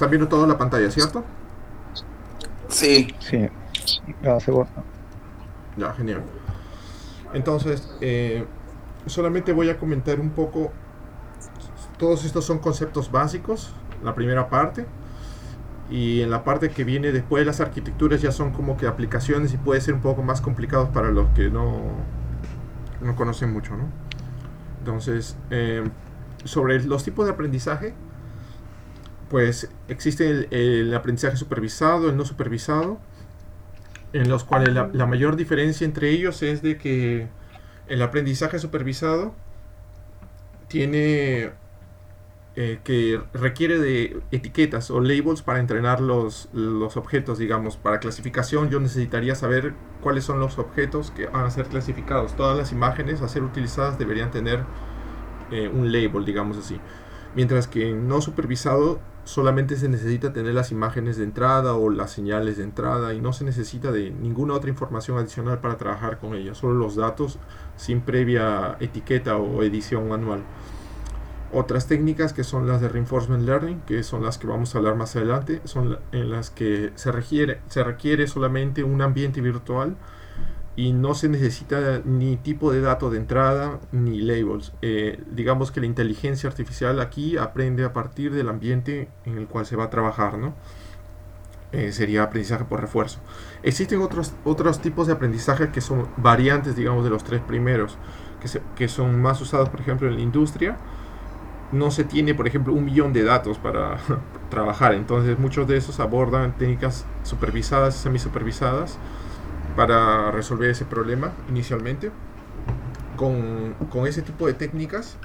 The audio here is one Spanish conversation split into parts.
están viendo toda la pantalla, ¿cierto? Sí. Sí, ya se borra. Ya, genial. Entonces, solamente voy a comentar un poco. Todos estos son conceptos básicos, la primera parte. Y en la parte que viene después de las arquitecturas ya son como que aplicaciones y puede ser un poco más complicados para los que no conocen mucho, ¿no? Entonces, sobre los tipos de aprendizaje, pues existe el aprendizaje supervisado, el no supervisado, en los cuales la mayor diferencia entre ellos es de que el aprendizaje supervisado tiene que requiere de etiquetas o labels para entrenar los objetos, digamos. Para clasificación yo necesitaría saber cuáles son los objetos que van a ser clasificados. Todas las imágenes a ser utilizadas deberían tener un label, digamos así. Mientras que en no supervisado solamente se necesita tener las imágenes de entrada o las señales de entrada y no se necesita de ninguna otra información adicional para trabajar con ellas, solo los datos sin previa etiqueta o edición manual. Otras técnicas que son las de Reinforcement Learning, que son las que vamos a hablar más adelante, son en las que se requiere solamente un ambiente virtual y no se necesita ni tipo de dato de entrada ni labels. Digamos que la inteligencia artificial aquí aprende a partir del ambiente en el cual se va a trabajar, ¿no? Sería aprendizaje por refuerzo. Existen otros tipos de aprendizaje que son variantes, digamos, de los tres primeros, que son más usados, por ejemplo, en la industria. No se tiene, por ejemplo, 1 millón de datos para trabajar, entonces muchos de esos abordan técnicas supervisadas y semisupervisadas para resolver ese problema inicialmente. Con ese tipo de técnicas,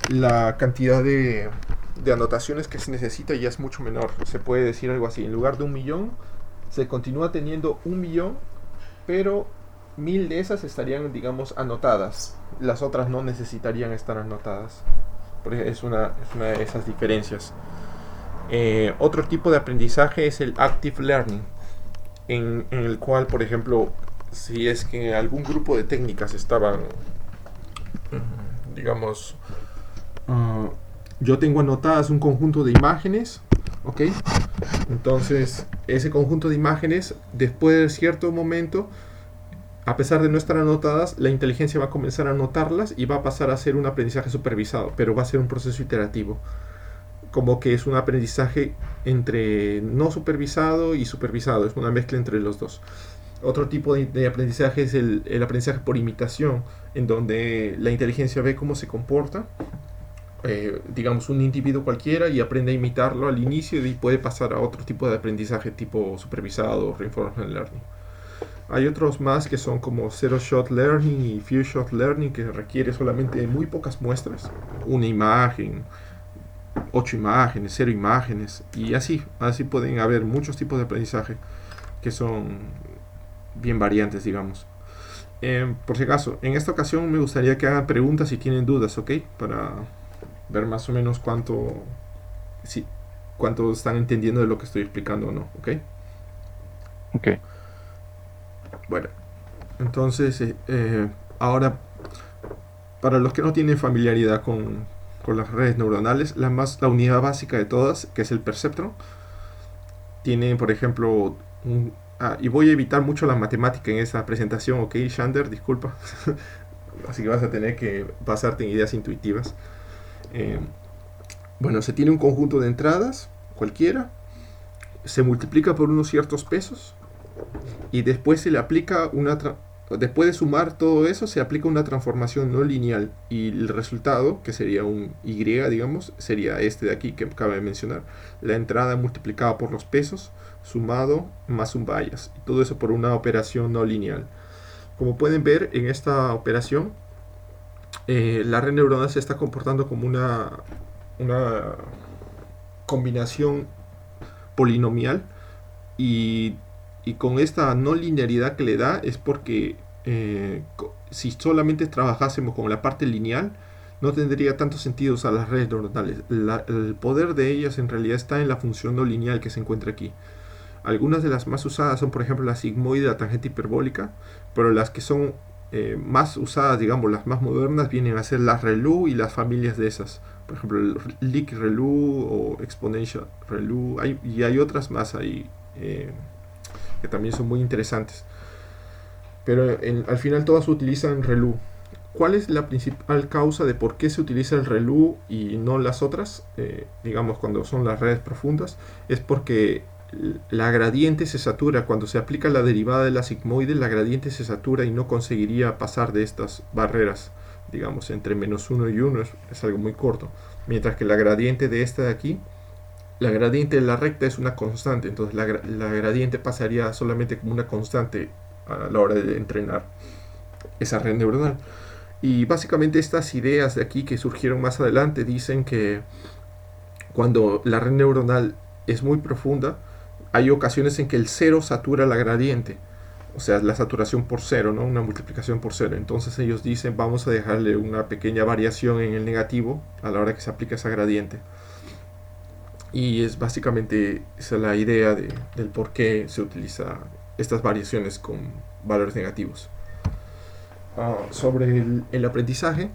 la cantidad de anotaciones que se necesita ya es mucho menor. Se puede decir algo así: en lugar de 1 millón, se continúa teniendo 1 millón, pero 1000 de esas estarían, digamos, anotadas. Las otras no necesitarían estar anotadas. Es una de esas diferencias. Otro tipo de aprendizaje es el Active Learning, en el cual, por ejemplo, si es que algún grupo de técnicas estaban, digamos, yo tengo anotadas un conjunto de imágenes, ¿ok? Entonces, ese conjunto de imágenes, después de cierto momento, a pesar de no estar anotadas, la inteligencia va a comenzar a anotarlas y va a pasar a ser un aprendizaje supervisado, pero va a ser un proceso iterativo. Como que es un aprendizaje entre no supervisado y supervisado, es una mezcla entre los dos. Otro tipo de aprendizaje es el aprendizaje por imitación, en donde la inteligencia ve cómo se comporta, digamos, un individuo cualquiera y aprende a imitarlo al inicio y puede pasar a otro tipo de aprendizaje tipo supervisado o reinforcement learning. Hay otros más que son como Zero Shot Learning y Few Shot Learning, que requiere solamente muy pocas muestras, una imagen, 8 imágenes, 0 imágenes, y así pueden haber muchos tipos de aprendizaje que son bien variantes, digamos. Por si acaso, en esta ocasión me gustaría que hagan preguntas si tienen dudas, ¿ok? Para ver más o menos cuánto están entendiendo de lo que estoy explicando o no, ¿ok? Ok. Bueno, entonces, ahora, para los que no tienen familiaridad con las redes neuronales, la unidad básica de todas, que es el perceptron, tiene, por ejemplo, y voy a evitar mucho la matemática en esta presentación, ¿ok, Shander? Disculpa. Así que vas a tener que basarte en ideas intuitivas. Bueno, se tiene un conjunto de entradas, cualquiera, se multiplica por unos ciertos pesos, y después se le aplica después de sumar todo eso, se aplica una transformación no lineal, y el resultado, que sería un Y, digamos, sería este de aquí que acabo de mencionar: la entrada multiplicada por los pesos, sumado más un bias, y todo eso por una operación no lineal. Como pueden ver en esta operación, la red neuronal se está comportando como una combinación polinomial, y con esta no linealidad que le da es porque si solamente trabajásemos con la parte lineal, no tendría tanto sentido usar las redes neuronales. El poder de ellas en realidad está en la función no lineal que se encuentra aquí. Algunas de las más usadas son, por ejemplo, la sigmoide, la tangente hiperbólica, pero las que son más usadas, digamos, las más modernas, vienen a ser las ReLU y las familias de esas, por ejemplo, el Leak Relu o Exponential Relu, y hay otras más ahí que también son muy interesantes. Pero al final todas utilizan Relu. ¿Cuál es la principal causa de por qué se utiliza el Relu y no las otras? Digamos, cuando son las redes profundas, es porque la gradiente se satura. Cuando se aplica la derivada de la sigmoide, la gradiente se satura y no conseguiría pasar de estas barreras. Digamos, entre -1 y 1 es algo muy corto. Mientras que la gradiente de esta de aquí, la gradiente de la recta es una constante. Entonces la gradiente pasaría solamente como una constante a la hora de entrenar esa red neuronal. Y básicamente estas ideas de aquí que surgieron más adelante dicen que cuando la red neuronal es muy profunda, hay ocasiones en que el cero satura la gradiente. O sea, la saturación por cero, ¿no? Una multiplicación por cero. Entonces ellos dicen, vamos a dejarle una pequeña variación en el negativo a la hora que se aplica esa gradiente. Y es básicamente esa la idea del por qué se utiliza estas variaciones con valores negativos. Sobre el aprendizaje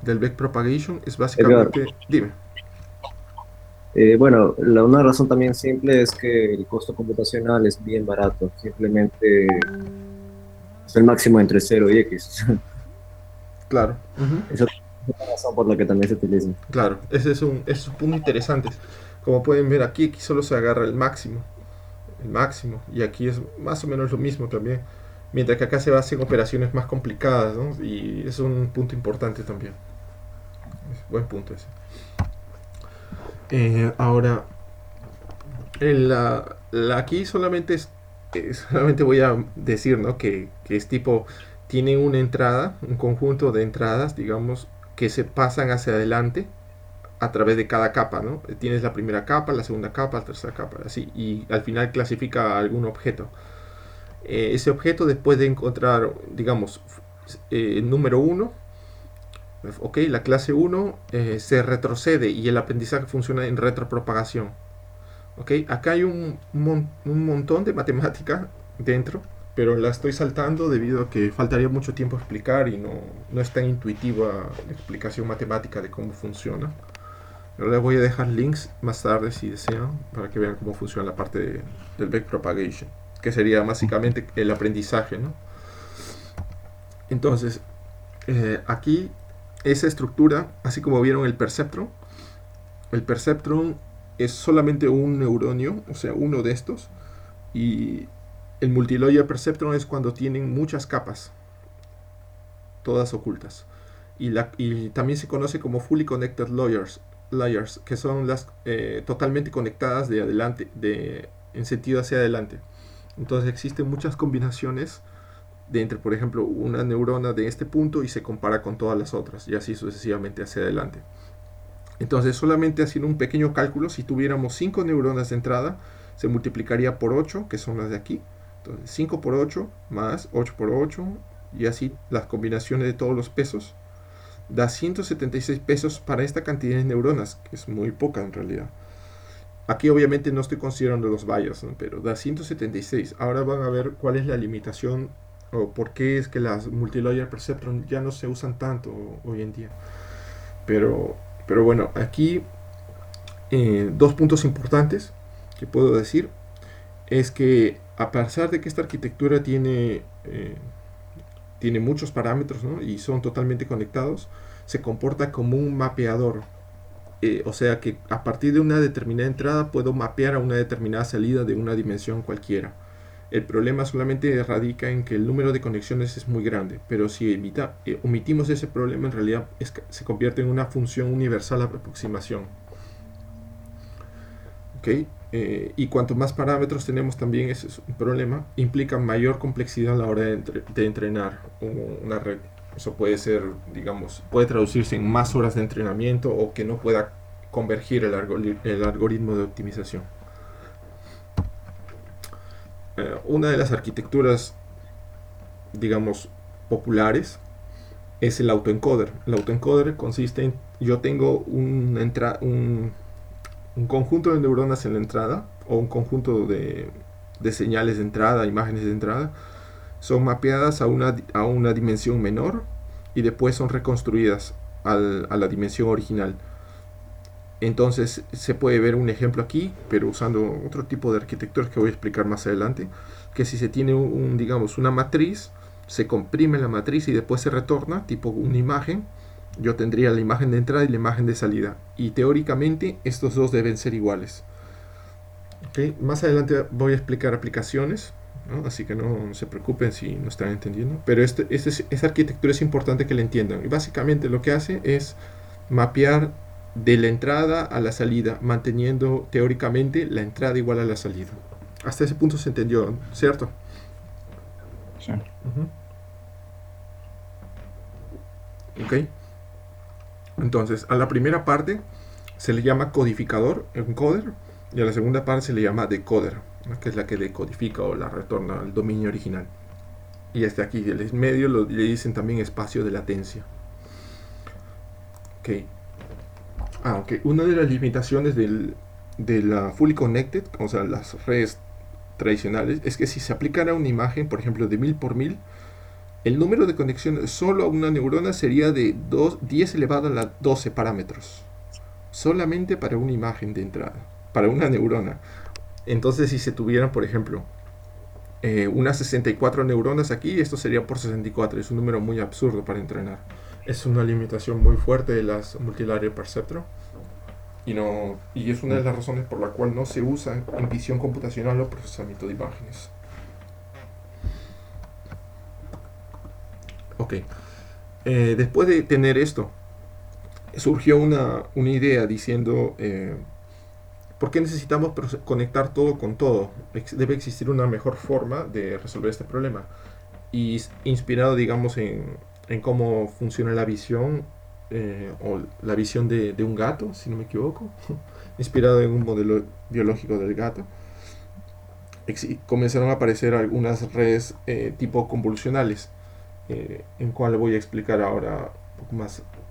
del backpropagation es básicamente... Edgar, Dime. bueno, una razón también simple es que el costo computacional es bien barato, simplemente es el máximo entre 0 y x. Claro. Esa es la razón por la que también se utiliza. Claro, ese es un punto interesante. Como pueden ver aquí solo se agarra el máximo, y aquí es más o menos lo mismo también, mientras que acá se hacen operaciones más complicadas, ¿no? Y es un punto importante también. Es buen punto ese. Ahora, aquí solamente solamente voy a decir, ¿no? que es tipo, tiene una entrada, un conjunto de entradas, digamos, que se pasan hacia adelante a través de cada capa, ¿no? Tienes la primera capa, la segunda capa, la tercera capa, así, y al final clasifica algún objeto. Ese objeto, después de encontrar, digamos, el número 1, ok, la clase 1 se retrocede y el aprendizaje funciona en retropropagación. Ok, acá hay un montón de matemática dentro, pero la estoy saltando debido a que faltaría mucho tiempo a explicar y no es tan intuitiva la explicación matemática de cómo funciona. Pero les voy a dejar links más tarde si desean para que vean cómo funciona la parte del backpropagation, que sería básicamente el aprendizaje, ¿no? Entonces, aquí esa estructura, así como vieron el perceptron es solamente un neuronio, o sea, uno de estos, y el multilayer perceptron es cuando tienen muchas capas, todas ocultas. Y también se conoce como fully connected layers, que son las totalmente conectadas de adelante, en sentido hacia adelante. Entonces existen muchas combinaciones de entre, por ejemplo, una neurona de este punto y se compara con todas las otras, y así sucesivamente hacia adelante. Entonces, solamente haciendo un pequeño cálculo, si tuviéramos 5 neuronas de entrada, se multiplicaría por 8, que son las de aquí. Entonces, 5 por 8 más 8 por 8, y así las combinaciones de todos los pesos, da 176 pesos para esta cantidad de neuronas, que es muy poca en realidad. Aquí obviamente no estoy considerando los bias, ¿no? Pero da 176. Ahora van a ver cuál es la limitación o por qué es que las multilayer perceptron ya no se usan tanto hoy en día. Pero bueno, aquí dos puntos importantes que puedo decir es que a pesar de que esta arquitectura tiene muchos parámetros, ¿no? Y son totalmente conectados, se comporta como un mapeador. O sea que a partir de una determinada entrada puedo mapear a una determinada salida de una dimensión cualquiera. El problema solamente radica en que el número de conexiones es muy grande, pero si omitimos ese problema, en realidad se convierte en una función universal de aproximación. ¿Okay? Y cuanto más parámetros tenemos también, ese es un problema, implica mayor complejidad a la hora de entrenar una red. Eso puede ser, digamos, puede traducirse en más horas de entrenamiento o que no pueda convergir el algoritmo de optimización. Una de las arquitecturas, digamos, populares es el autoencoder. El autoencoder consiste en, yo tengo un conjunto de neuronas en la entrada o un conjunto de señales de entrada, imágenes de entrada, son mapeadas a una dimensión menor y después son reconstruidas a la dimensión original. Entonces se puede ver un ejemplo aquí, pero usando otro tipo de arquitectura que voy a explicar más adelante, que si se tiene digamos, una matriz, se comprime la matriz y después se retorna, tipo una imagen, yo tendría la imagen de entrada y la imagen de salida. Y teóricamente estos dos deben ser iguales. ¿Okay? Más adelante voy a explicar aplicaciones, ¿no? Así que no se preocupen si no están entendiendo. Pero esta arquitectura es importante que la entiendan. Y básicamente lo que hace es mapear de la entrada a la salida, manteniendo teóricamente la entrada igual a la salida. Hasta ese punto se entendió, ¿cierto? Sí. Ok. Entonces, a la primera parte se le llama codificador, encoder, y a la segunda parte se le llama decoder, ¿no? Que es la que decodifica o la retorna al dominio original. Y aquí, el medio, le dicen también espacio de latencia. Ok. Ok. Una de las limitaciones de la Fully Connected, o sea, las redes tradicionales, es que si se aplicara una imagen, por ejemplo, de 1000 por 1000, el número de conexiones solo a una neurona sería de 10 elevado a la 12 parámetros. Solamente para una imagen de entrada, para una neurona. Entonces, si se tuvieran, por ejemplo, unas 64 neuronas aquí, esto sería por 64. Es un número muy absurdo para entrenar. Es una limitación muy fuerte de las Multi-Layer Perceptron. Y es una de las razones por la cual no se usa en visión computacional o procesamiento de imágenes. Ok. Después de tener esto, surgió una idea diciendo, ¿por qué necesitamos conectar todo con todo? Debe existir una mejor forma de resolver este problema. Y inspirado, digamos, en cómo funciona la visión, o la visión de un gato, si no me equivoco, inspirado en un modelo biológico del gato, comenzaron a aparecer algunas redes tipo convolucionales, en cual voy a explicar ahora un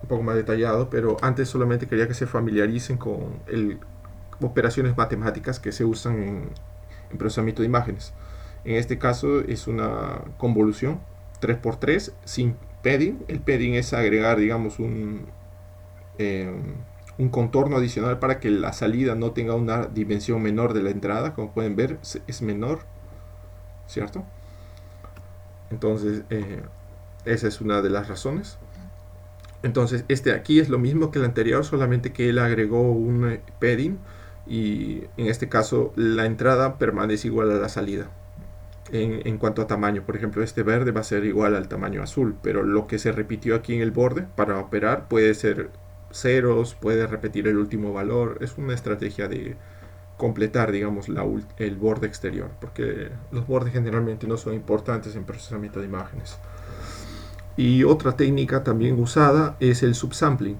poco más detallado, pero antes solamente quería que se familiaricen con operaciones matemáticas que se usan en procesamiento de imágenes. En este caso es una convolución 3x3 sin padding. El padding es agregar, digamos, un contorno adicional para que la salida no tenga una dimensión menor de la entrada. Como pueden ver, es menor, ¿cierto? Entonces, esa es una de las razones. Entonces, este aquí es lo mismo que el anterior, solamente que él agregó un padding, y en este caso la entrada permanece igual a la salida. En cuanto a tamaño, por ejemplo, este verde va a ser igual al tamaño azul, pero lo que se repitió aquí en el borde para operar puede ser ceros, puede repetir el último valor. Es una estrategia de completar, digamos, el borde exterior, porque los bordes generalmente no son importantes en procesamiento de imágenes. Y otra técnica también usada es el subsampling,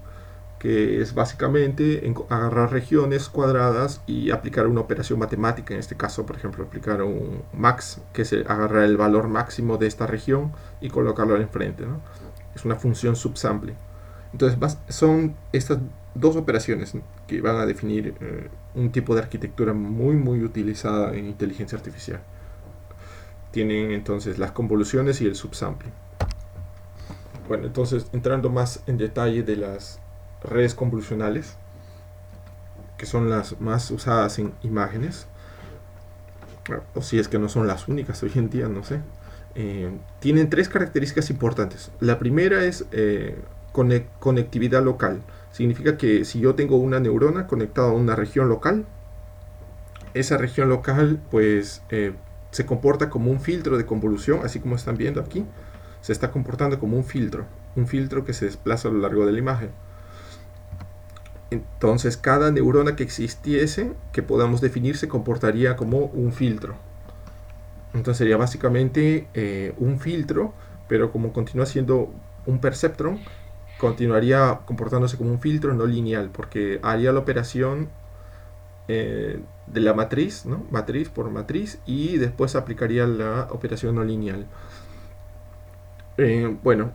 que es básicamente agarrar regiones cuadradas y aplicar una operación matemática. En este caso, por ejemplo, aplicar un max, que es agarrar el valor máximo de esta región y colocarlo al enfrente, ¿no? Es una función subsampling. Entonces son estas dos operaciones, ¿no?, que van a definir un tipo de arquitectura muy utilizada en inteligencia artificial. Tienen entonces las convoluciones y el subsampling. Bueno, entonces entrando más en detalle de las redes convolucionales, que son las más usadas en imágenes, o si es que no son las únicas hoy en día, no sé. Tienen tres características importantes. La primera es conectividad local. Significa que si yo tengo una neurona conectada a una región local, esa región local pues se comporta como un filtro de convolución, así como están viendo aquí. Se está comportando como un filtro que se desplaza a lo largo de la imagen. Entonces cada neurona que existiese, que podamos definir, se comportaría como un filtro. Entonces sería básicamente un filtro, pero como continúa siendo un perceptron, continuaría comportándose como un filtro no lineal, porque haría la operación de la matriz, ¿no? Matriz por matriz, y después aplicaría la operación no lineal. Bueno,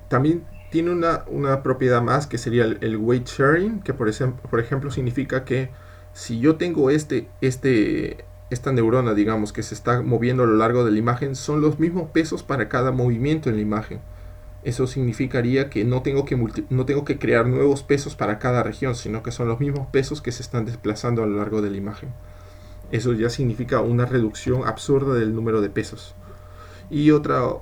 también tiene una propiedad más, que sería el weight sharing, que por ejemplo significa que si yo tengo esta neurona, digamos, que se está moviendo a lo largo de la imagen, son los mismos pesos para cada movimiento en la imagen. Eso significaría que no tengo que crear nuevos pesos para cada región, sino que son los mismos pesos que se están desplazando a lo largo de la imagen. Eso ya significa una reducción absurda del número de pesos. Y otra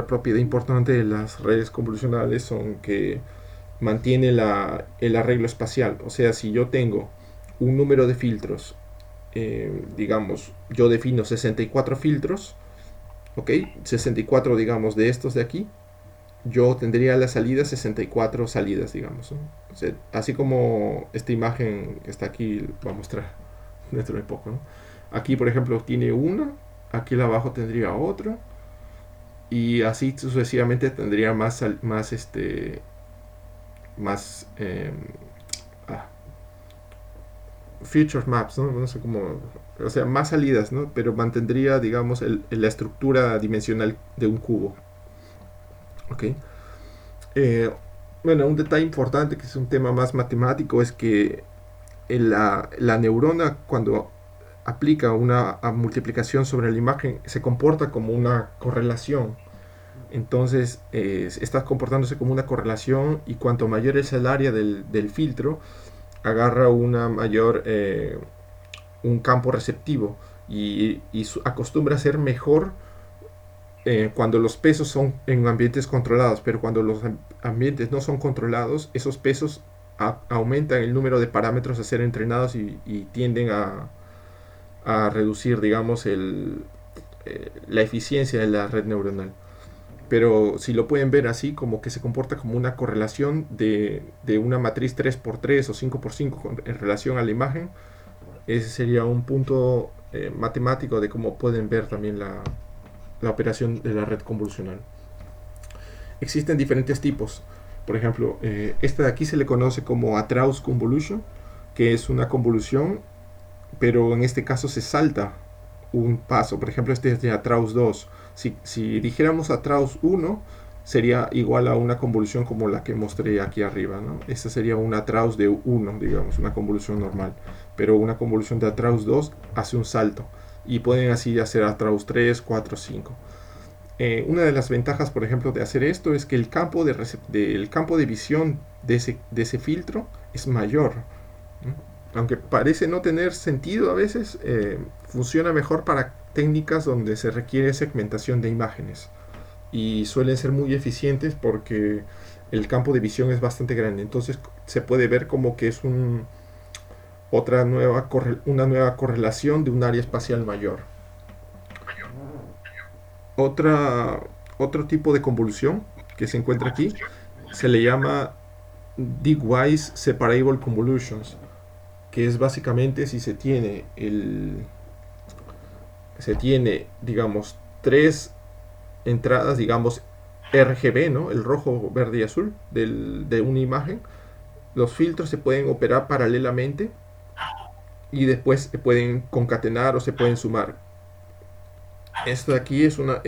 propiedad importante de las redes convolucionales son que mantiene el arreglo espacial. O sea, si yo tengo un número de filtros, digamos, yo defino 64 filtros, ¿ok? 64, digamos, de estos de aquí, yo tendría las salidas 64 salidas, digamos, ¿no? O sea, así como esta imagen que está aquí, va a mostrar dentro de poco, ¿no? Aquí, por ejemplo, tiene una, aquí abajo tendría otro, y así sucesivamente tendría más feature maps, ¿no? No sé cómo, o sea, más salidas, ¿no? Pero mantendría, digamos, la estructura dimensional de un cubo. ¿Ok? Bueno, un detalle importante, que es un tema más matemático, es que la neurona, cuando aplica una multiplicación sobre la imagen, se comporta como una correlación. Entonces está comportándose como una correlación, y cuanto mayor es el área del filtro, agarra un campo receptivo, y acostumbra a ser mejor cuando los pesos son en ambientes controlados. Pero cuando los ambientes no son controlados, esos pesos aumentan el número de parámetros a ser entrenados, y tienden a reducir, digamos, la eficiencia de la red neuronal. Pero si lo pueden ver así, como que se comporta como una correlación de una matriz 3x3 o 5x5 en relación a la imagen. Ese sería un punto matemático de cómo pueden ver también la operación de la red convolucional. Existen diferentes tipos. Por ejemplo, esta de aquí se le conoce como Atraus Convolution, que es una convolución, pero en este caso se salta un paso. Por ejemplo, este es de Atraus 2. Si dijéramos Atraus 1, sería igual a una convolución como la que mostré aquí arriba, ¿no? Esta sería una Atraus de 1, digamos, una convolución normal. Pero una convolución de Atraus 2 hace un salto, y pueden así hacer Atraus 3, 4, 5. Una de las ventajas, por ejemplo, de hacer esto es que el campo de visión de ese filtro es mayor, ¿no? Aunque parece no tener sentido a veces, funciona mejor para técnicas donde se requiere segmentación de imágenes, y suelen ser muy eficientes porque el campo de visión es bastante grande. Entonces se puede ver como que es una nueva correlación de un área espacial mayor. Otro tipo de convolución que se encuentra aquí se le llama Digwise Separable Convolutions, que es básicamente si se tiene digamos, tres entradas, digamos, RGB, ¿no? El rojo, verde y azul de una imagen. Los filtros se pueden operar paralelamente, y después se pueden concatenar o se pueden sumar. Este de aquí es una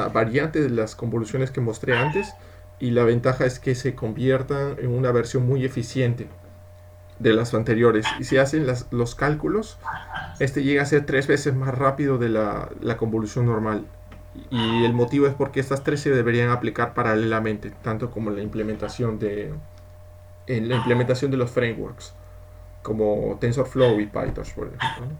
variante de las convoluciones que mostré antes, y la ventaja es que se conviertan en una versión muy eficiente de las anteriores. Y si hacen los cálculos, este llega a ser 3 veces más rápido de la convolución normal. Y el motivo es porque estas tres se deberían aplicar paralelamente, tanto como en la implementación de los frameworks, como TensorFlow y PyTorch, por ejemplo, ¿no?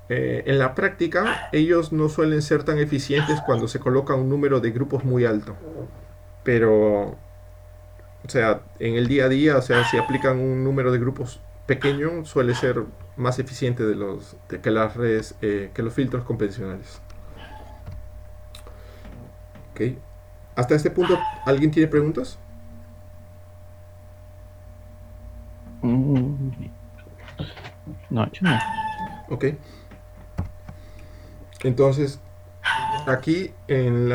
En la práctica, ellos no suelen ser tan eficientes cuando se coloca un número de grupos muy alto. Pero, o sea, en el día a día, o sea, si aplican un número de grupos pequeño, suele ser más eficiente que las redes, que los filtros convencionales. Ok. Hasta este punto, ¿alguien tiene preguntas? No, yo no. Ok. Entonces, aquí en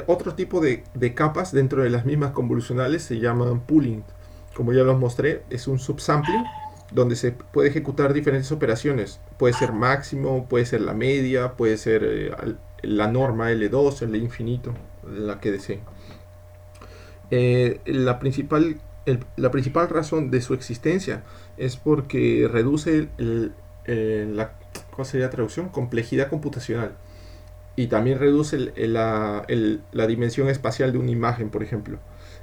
otro tipo de capas dentro de las mismas convolucionales se llaman pooling. Como ya los mostré, es un subsampling donde se puede ejecutar diferentes operaciones. Puede ser máximo, puede ser la media, puede ser la norma L2, el infinito, la que deseen. La principal razón de su existencia es porque reduce ¿cuál sería la traducción? Complejidad computacional. y también reduce la dimensión espacial de una imagen, por ejemplo.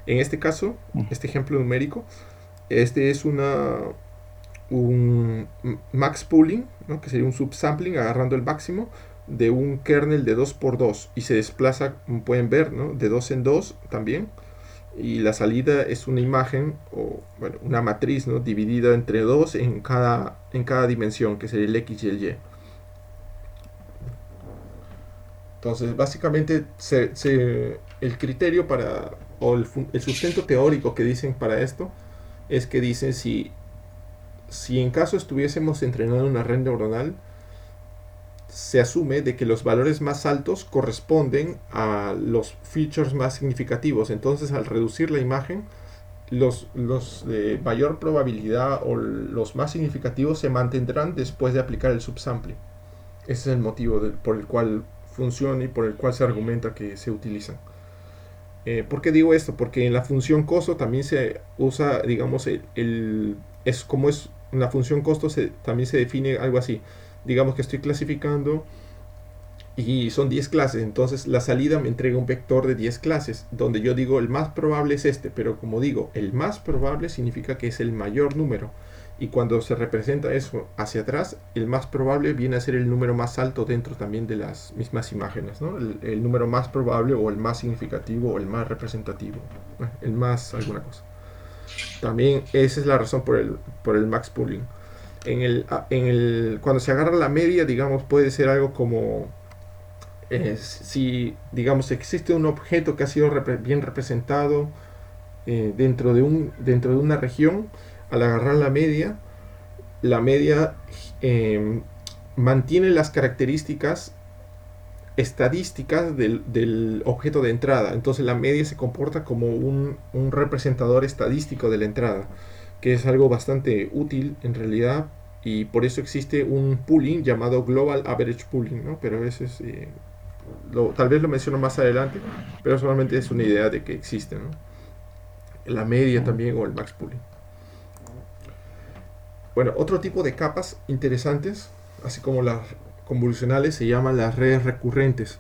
En este caso, este ejemplo numérico, este es un max pooling, ¿no? Que sería un subsampling agarrando el máximo de un kernel de 2x2 y se desplaza, como pueden ver, ¿no? De 2 en 2 también, y la salida es una imagen o bueno, una matriz, ¿no? Dividida entre 2 en cada dimensión, que sería el X y el Y. Entonces, básicamente, el criterio para, o el sustento teórico que dicen para esto, es que dicen si en caso estuviésemos entrenando una red neuronal, se asume de que los valores más altos corresponden a los features más significativos. Entonces, al reducir la imagen, los de mayor probabilidad o los más significativos se mantendrán después de aplicar el subsampling. Ese es el motivo por el cual funciona y por el cual se argumenta que se utilizan. ¿Por qué digo esto? Porque en la función costo también se usa, digamos, es como es una función costo, también se define algo así. Digamos que estoy clasificando y son 10 clases, entonces la salida me entrega un vector de 10 clases, donde yo digo el más probable es este, pero como digo, el más probable significa que es el mayor número. Y cuando se representa eso hacia atrás, el más probable viene a ser el número más alto dentro también de las mismas imágenes, ¿no? El número más probable o el más significativo o el más representativo, el más alguna cosa. También esa es la razón por el max pooling. Cuando se agarra la media, digamos, puede ser algo como si, digamos, existe un objeto que ha sido bien representado dentro de una región. Al agarrar la media mantiene las características estadísticas del objeto de entrada. Entonces la media se comporta como un representador estadístico de la entrada, que es algo bastante útil en realidad, y por eso existe un pooling llamado Global Average Pooling, ¿no? Pero eso es, tal vez lo menciono más adelante, pero solamente es una idea de que existe, ¿no? La media también, o el max pooling. Bueno, otro tipo de capas interesantes, así como las convolucionales, se llaman las redes recurrentes.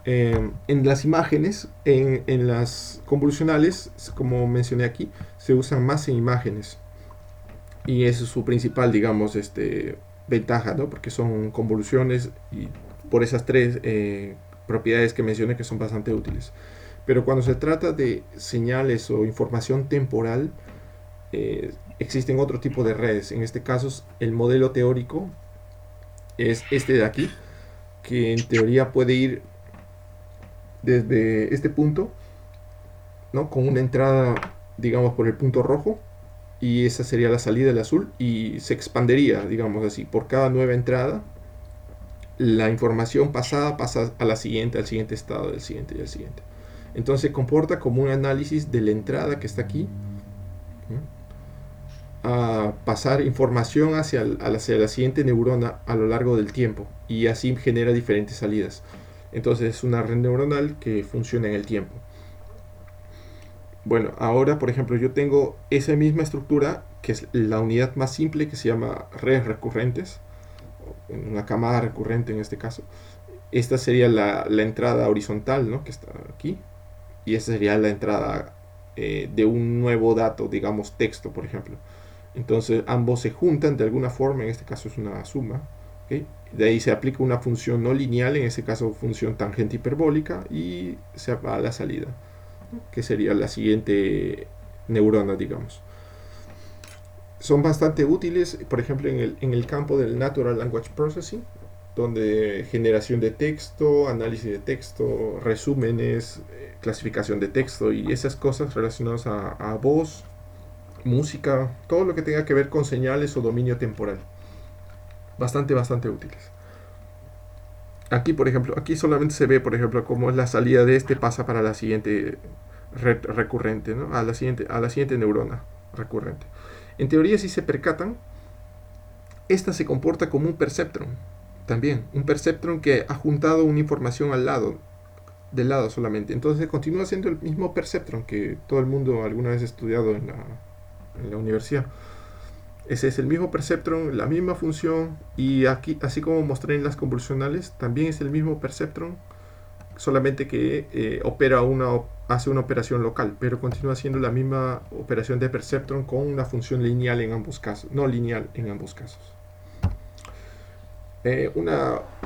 En las imágenes, en las convolucionales, como mencioné aquí, se usan más en imágenes. Y esa es su principal, digamos, ventaja, ¿no? Porque son convoluciones y por esas tres propiedades que mencioné, que son bastante útiles. Pero cuando se trata de señales o información temporal, existen otro tipo de redes. En este caso, el modelo teórico es este de aquí, que en teoría puede ir desde este punto, ¿no? Con una entrada, digamos, por el punto rojo, y esa sería la salida, el azul, y se expandería, digamos así, por cada nueva entrada. La información pasada pasa a la siguiente, al siguiente estado, del siguiente y al siguiente. Entonces se comporta como un análisis de la entrada que está aquí, a pasar información hacia la siguiente neurona a lo largo del tiempo, y así genera diferentes salidas. Entonces es una red neuronal que funciona en el tiempo. Bueno, ahora por ejemplo yo tengo esa misma estructura, que es la unidad más simple, que se llama redes recurrentes, una camada recurrente en este caso. Esta sería la entrada horizontal, ¿no? Que está aquí, y esta sería la entrada de un nuevo dato, digamos texto, por ejemplo. Entonces ambos se juntan de alguna forma, en este caso es una suma, ¿okay? De ahí se aplica una función no lineal, en este caso función tangente hiperbólica, y se va a la salida, ¿no? Que sería la siguiente neurona, digamos. Son bastante útiles, por ejemplo, en el campo del Natural Language Processing, donde generación de texto, análisis de texto, resúmenes, clasificación de texto y esas cosas relacionadas a voz, música, todo lo que tenga que ver con señales o dominio temporal. Bastante útiles. Aquí, por ejemplo, aquí solamente se ve, por ejemplo, cómo es la salida de pasa para la siguiente red recurrente, ¿no? A la siguiente neurona recurrente. En teoría, si se percatan, esta se comporta como un perceptron. También, un perceptron que ha juntado una información del lado solamente. Entonces continúa siendo el mismo perceptron que todo el mundo alguna vez ha estudiado en la universidad. Ese es el mismo perceptron, la misma función, y aquí, así como mostré en las convolucionales, también es el mismo perceptron, solamente que hace una operación local, pero continúa siendo la misma operación de perceptron con una función lineal en ambos casos, no lineal en ambos casos.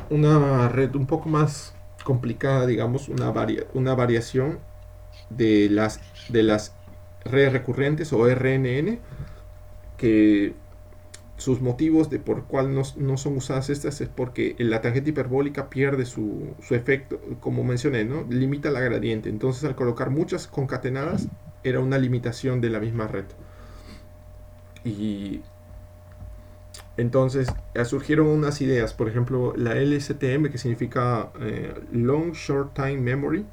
Una red un poco más complicada, digamos, una variación de las redes recurrentes o RNN, que sus motivos de por cuál no son usadas estas es porque la tangente hiperbólica pierde su efecto, como mencioné, ¿no? Limita la gradiente. Entonces, al colocar muchas concatenadas, era una limitación de la misma red. Y entonces surgieron unas ideas, por ejemplo, la LSTM, que significa Long Short Time Memory,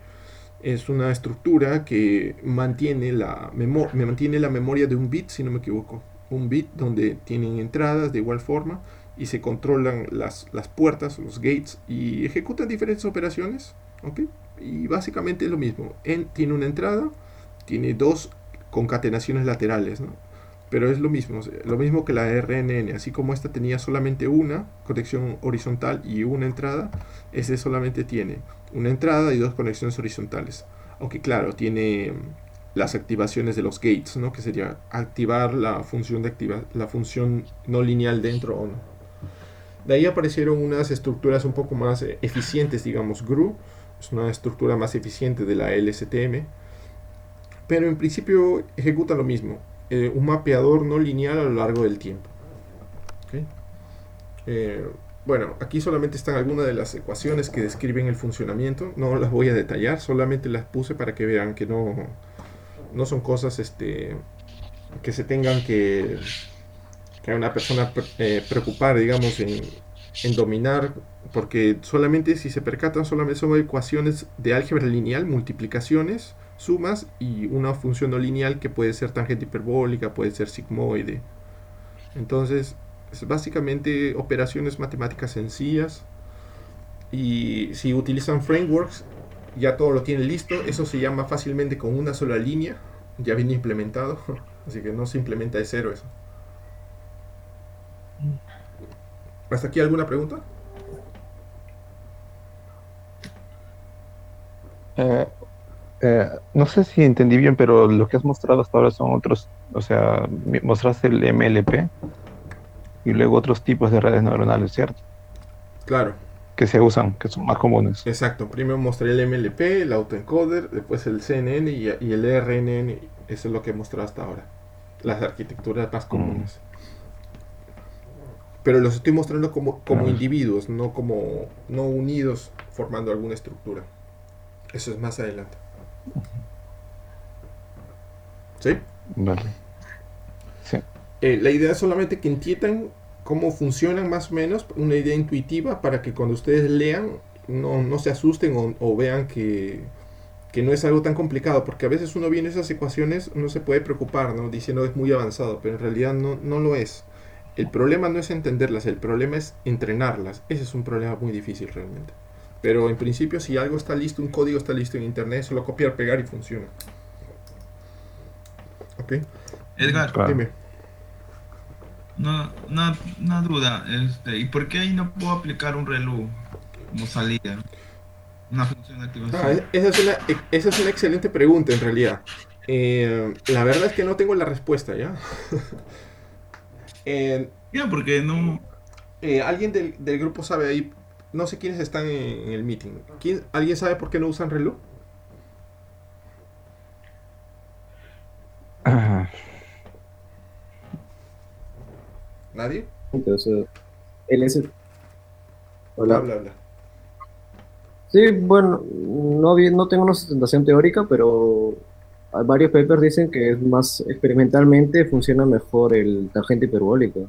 es una estructura que mantiene la memoria de un bit, si no me equivoco. Un bit donde tienen entradas de igual forma y se controlan las puertas, los gates, y ejecutan diferentes operaciones. ¿Okay? Y básicamente es lo mismo. Tiene una entrada, tiene dos concatenaciones laterales, ¿no? Pero es lo mismo que la RNN. Así como esta tenía solamente una conexión horizontal y una entrada, ese solamente tiene una entrada y dos conexiones horizontales. Aunque claro, tiene las activaciones de los gates, ¿no? Que sería activar la función la función no lineal dentro o no. De ahí aparecieron unas estructuras un poco más eficientes, digamos, GRU es una estructura más eficiente de la LSTM, pero en principio ejecuta lo mismo, un mapeador no lineal a lo largo del tiempo. ¿Okay? Bueno, aquí solamente están algunas de las ecuaciones que describen el funcionamiento, no las voy a detallar, solamente las puse para que vean que no son cosas que se tengan que una persona preocupar, digamos, en dominar, porque solamente, si se percatan, solamente son ecuaciones de álgebra lineal, multiplicaciones, sumas y una función no lineal que puede ser tangente hiperbólica, puede ser sigmoide. Entonces, es básicamente operaciones matemáticas sencillas, y si utilizan frameworks, ya todo lo tienen listo. Eso se llama fácilmente con una sola línea, ya viene implementado, así que no se implementa de cero eso. ¿Hasta aquí alguna pregunta? Eh, no sé si entendí bien, pero lo que has mostrado hasta ahora son otros, o sea, mostraste el MLP y luego otros tipos de redes neuronales, ¿cierto? Claro, Que se usan, que son más comunes. exacto. Primero mostré el MLP, el autoencoder, después el CNN y el RNN. Eso es lo que he mostrado hasta ahora. Las arquitecturas más comunes. Pero los estoy mostrando como individuos, no unidos formando alguna estructura. Eso es más adelante. ¿Sí? Vale. Sí. La idea es solamente que entiendan cómo funcionan más o menos, una idea intuitiva, para que cuando ustedes lean no se asusten o vean que no es algo tan complicado, porque a veces uno viene a esas ecuaciones, uno se puede preocupar, ¿no? Diciendo es muy avanzado, pero en realidad no lo es. El problema no es entenderlas, el problema es entrenarlas. Ese es un problema muy difícil realmente. Pero en principio, si algo está listo, un código está listo en internet, solo copiar, pegar y funciona. ¿Ok? Edgar, Claro. Dime. una duda, ¿y por qué ahí no puedo aplicar un reloj como salida? Una función de activación. Esa es una excelente pregunta en realidad. La verdad es que no tengo la respuesta, ¿ya? Ya, porque no. Alguien del grupo sabe ahí, no sé quiénes están en el meeting. ¿Alguien sabe por qué no usan reloj? Ah, ¿Nadie? Entonces, el S... Hola. Habla. Sí, bueno, no tengo una sustentación teórica, pero hay varios papers dicen que es más experimentalmente funciona mejor el tangente hiperbólico.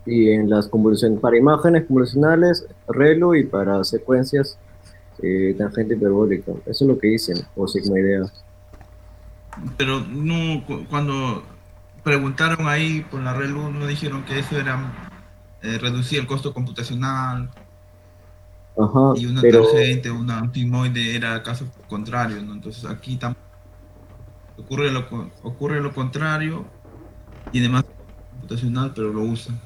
Y en las convoluciones, para imágenes convolucionales, ReLU, y para secuencias, tangente hiperbólica. Eso es lo que dicen, o sigmoidea. Pero no, cuando preguntaron ahí por la red luz, no dijeron que eso era reducir el costo computacional Ajá, y una pero tangente, una antimoide era el caso contrario, ¿no? Entonces aquí ocurre lo contrario y además computacional, pero lo usan.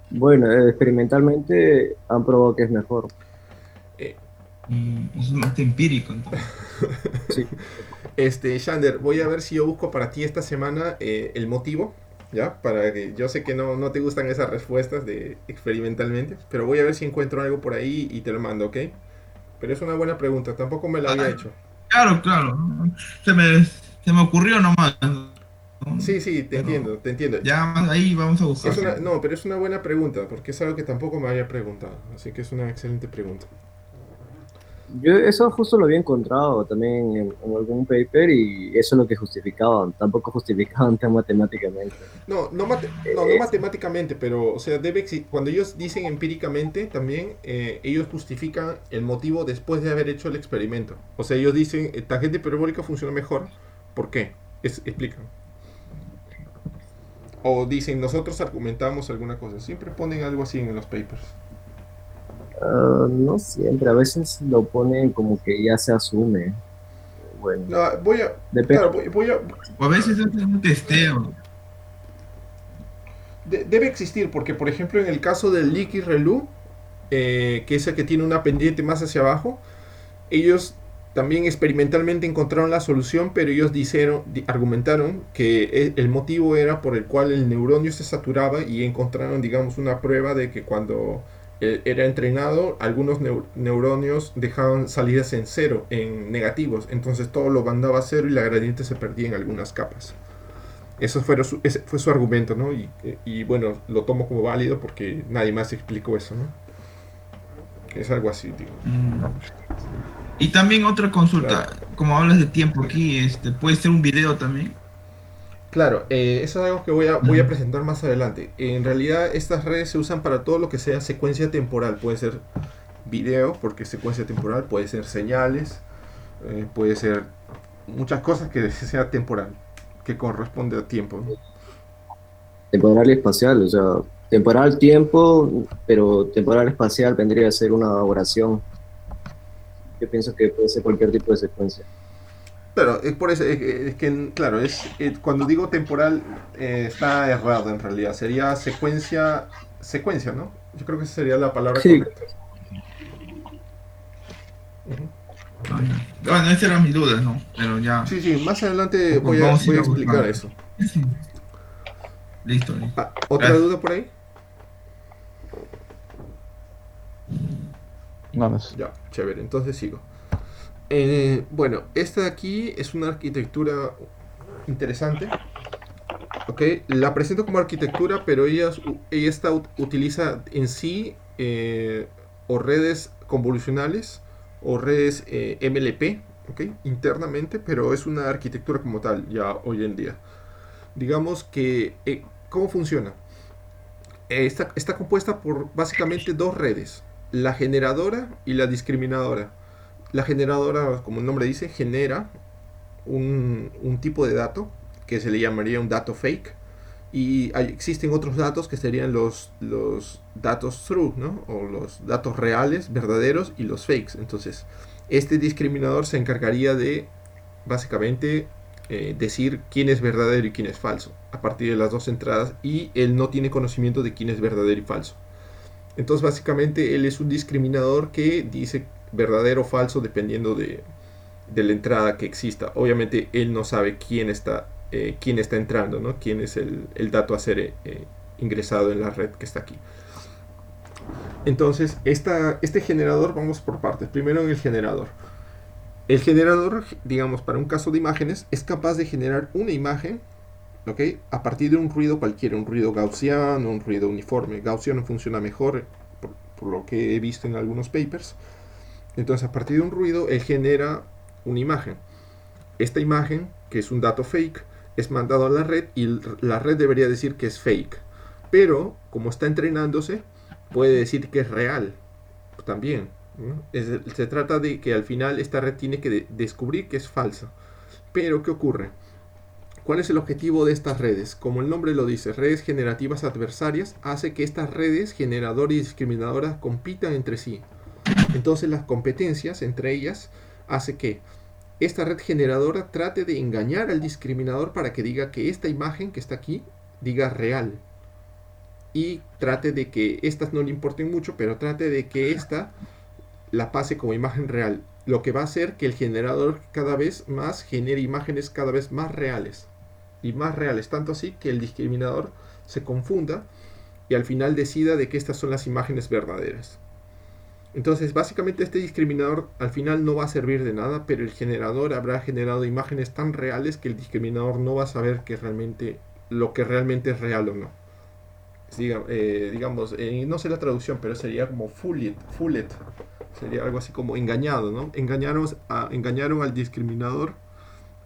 Bueno, experimentalmente han probado que es mejor. Eh, Es más empírico, entonces. Sí. Shander, voy a ver si yo busco para ti esta semana el motivo, ¿ya? Para que yo sé que no te gustan esas respuestas de experimentalmente, pero voy a ver si encuentro algo por ahí y te lo mando, ¿ok? Pero es una buena pregunta, tampoco me la había hecho. Claro, claro. ¿No? Se me ocurrió nomás, ¿no? Sí, te Pero entiendo, te entiendo. ya más ahí vamos a buscar. No, pero es una buena pregunta, porque es algo que tampoco me había preguntado, así que es una excelente pregunta. Yo eso justo lo había encontrado también en algún paper y eso es lo que justificaban. Tampoco justificaban tan matemáticamente. No matemáticamente, pero, o sea, cuando ellos dicen empíricamente, también ellos justifican el motivo después de haber hecho el experimento. O sea, ellos dicen, tangente hiperbólica funciona mejor. ¿Por qué? Explican. O dicen, nosotros argumentamos alguna cosa. Siempre ponen algo así en los papers. No siempre, a veces lo ponen como que ya se asume. Bueno, No, depende. claro, O a veces hacen un testeo. debe existir, porque por ejemplo en el caso del Leaky Relu, que es el que tiene una pendiente más hacia abajo, ellos también experimentalmente encontraron la solución, pero ellos argumentaron que el motivo era por el cual el neuronio se saturaba y encontraron, digamos, una prueba de que cuando era entrenado, algunos neuronios dejaban salidas en cero, en negativos, entonces todo lo mandaba a cero y la gradiente se perdía en algunas capas. Ese fue su argumento, ¿no? Y bueno, lo tomo como válido porque nadie más explicó eso, ¿no? Es algo así, digo. Y también otra consulta, Claro. como hablas de tiempo aquí, puede ser un video también. Claro, eso es algo que voy a presentar más adelante. En realidad, estas redes se usan para todo lo que sea secuencia temporal. Puede ser video, porque es secuencia temporal, puede ser señales, puede ser muchas cosas que sea temporal, que corresponde a tiempo, ¿no? Temporal y espacial, o sea, temporal tiempo, pero temporal espacial vendría a ser una oración. Yo pienso que puede ser cualquier tipo de secuencia. Claro, es por eso, es que, claro, cuando digo temporal está errado en realidad. Sería secuencia, ¿no? Yo creo que esa sería la palabra Sí, correcta. Ujú. Bueno, esas eran mis dudas, ¿no? Pero ya, Sí, más adelante vamos a voy ir a a explicar buscar. eso. Sí. Listo, listo. ¿Otra Gracias. duda por ahí? No sé. Ya, chévere, entonces sigo. Bueno, esta de aquí es una arquitectura interesante. Ok, la presento como arquitectura, pero utiliza en sí o redes convolucionales o redes MLP, ok, internamente, pero es una arquitectura como tal ya hoy en día. Digamos que, ¿cómo funciona? Está compuesta por básicamente dos redes, la generadora y la discriminadora. La generadora, como el nombre dice, genera un tipo de dato que se le llamaría un dato fake. Y existen otros datos que serían los datos true, ¿no? O los datos reales, verdaderos, y los fakes. Entonces, este discriminador se encargaría de, básicamente, decir quién es verdadero y quién es falso, a partir de las dos entradas, y él no tiene conocimiento de quién es verdadero y falso. Entonces, básicamente, él es un discriminador que dice verdadero o falso dependiendo de la entrada que exista. Obviamente él no sabe quién está entrando, ¿no? Quién es el dato a ser ingresado en la red que está aquí. Entonces, este generador, vamos por partes. Primero en el generador. El generador, digamos, para un caso de imágenes, es capaz de generar una imagen, ¿ok? A partir de un ruido cualquiera, un ruido gaussiano, un ruido uniforme. Gaussiano funciona mejor, por lo que he visto en algunos papers. Entonces, a partir de un ruido, él genera una imagen. Esta imagen, que es un dato fake, es mandado a la red y la red debería decir que es fake. Pero, como está entrenándose, puede decir que es real también, ¿no? Se trata de que al final esta red tiene que descubrir que es falsa. Pero, ¿qué ocurre? ¿Cuál es el objetivo de estas redes? Como el nombre lo dice, redes generativas adversarias, hace que estas redes, generadoras y discriminadoras, compitan entre sí. Entonces las competencias entre ellas hace que esta red generadora trate de engañar al discriminador para que diga que esta imagen que está aquí diga real. Y trate de que estas no le importen mucho, pero trate de que esta la pase como imagen real. Lo que va a hacer que el generador cada vez más genere imágenes cada vez más reales. Y más reales, tanto así que el discriminador se confunda y al final decida de que estas son las imágenes verdaderas. Entonces, básicamente este discriminador al final no va a servir de nada, pero el generador habrá generado imágenes tan reales que el discriminador no va a saber que realmente lo que realmente es real o no. Digamos, no sé la traducción, pero sería como fooled. Sería algo así como engañado, ¿no? Engañaron al discriminador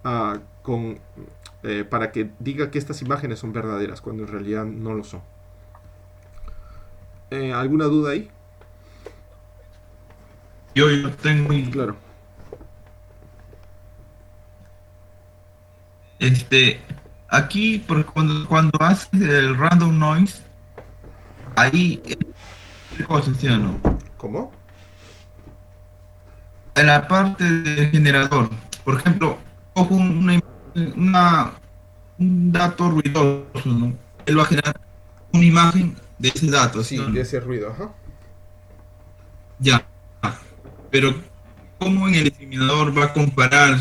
para que diga que estas imágenes son verdaderas, cuando en realidad no lo son. ¿Alguna duda ahí? Yo tengo Claro. aquí cuando haces el random noise, ahí ¿qué cosa, sí o no? ¿Cómo? En la parte del generador, por ejemplo, cojo un dato ruidoso, ¿no? Él va a generar una imagen de ese dato, ¿sí o no? De ese ruido, ajá. Ya, pero ¿cómo en el discriminador va a comparar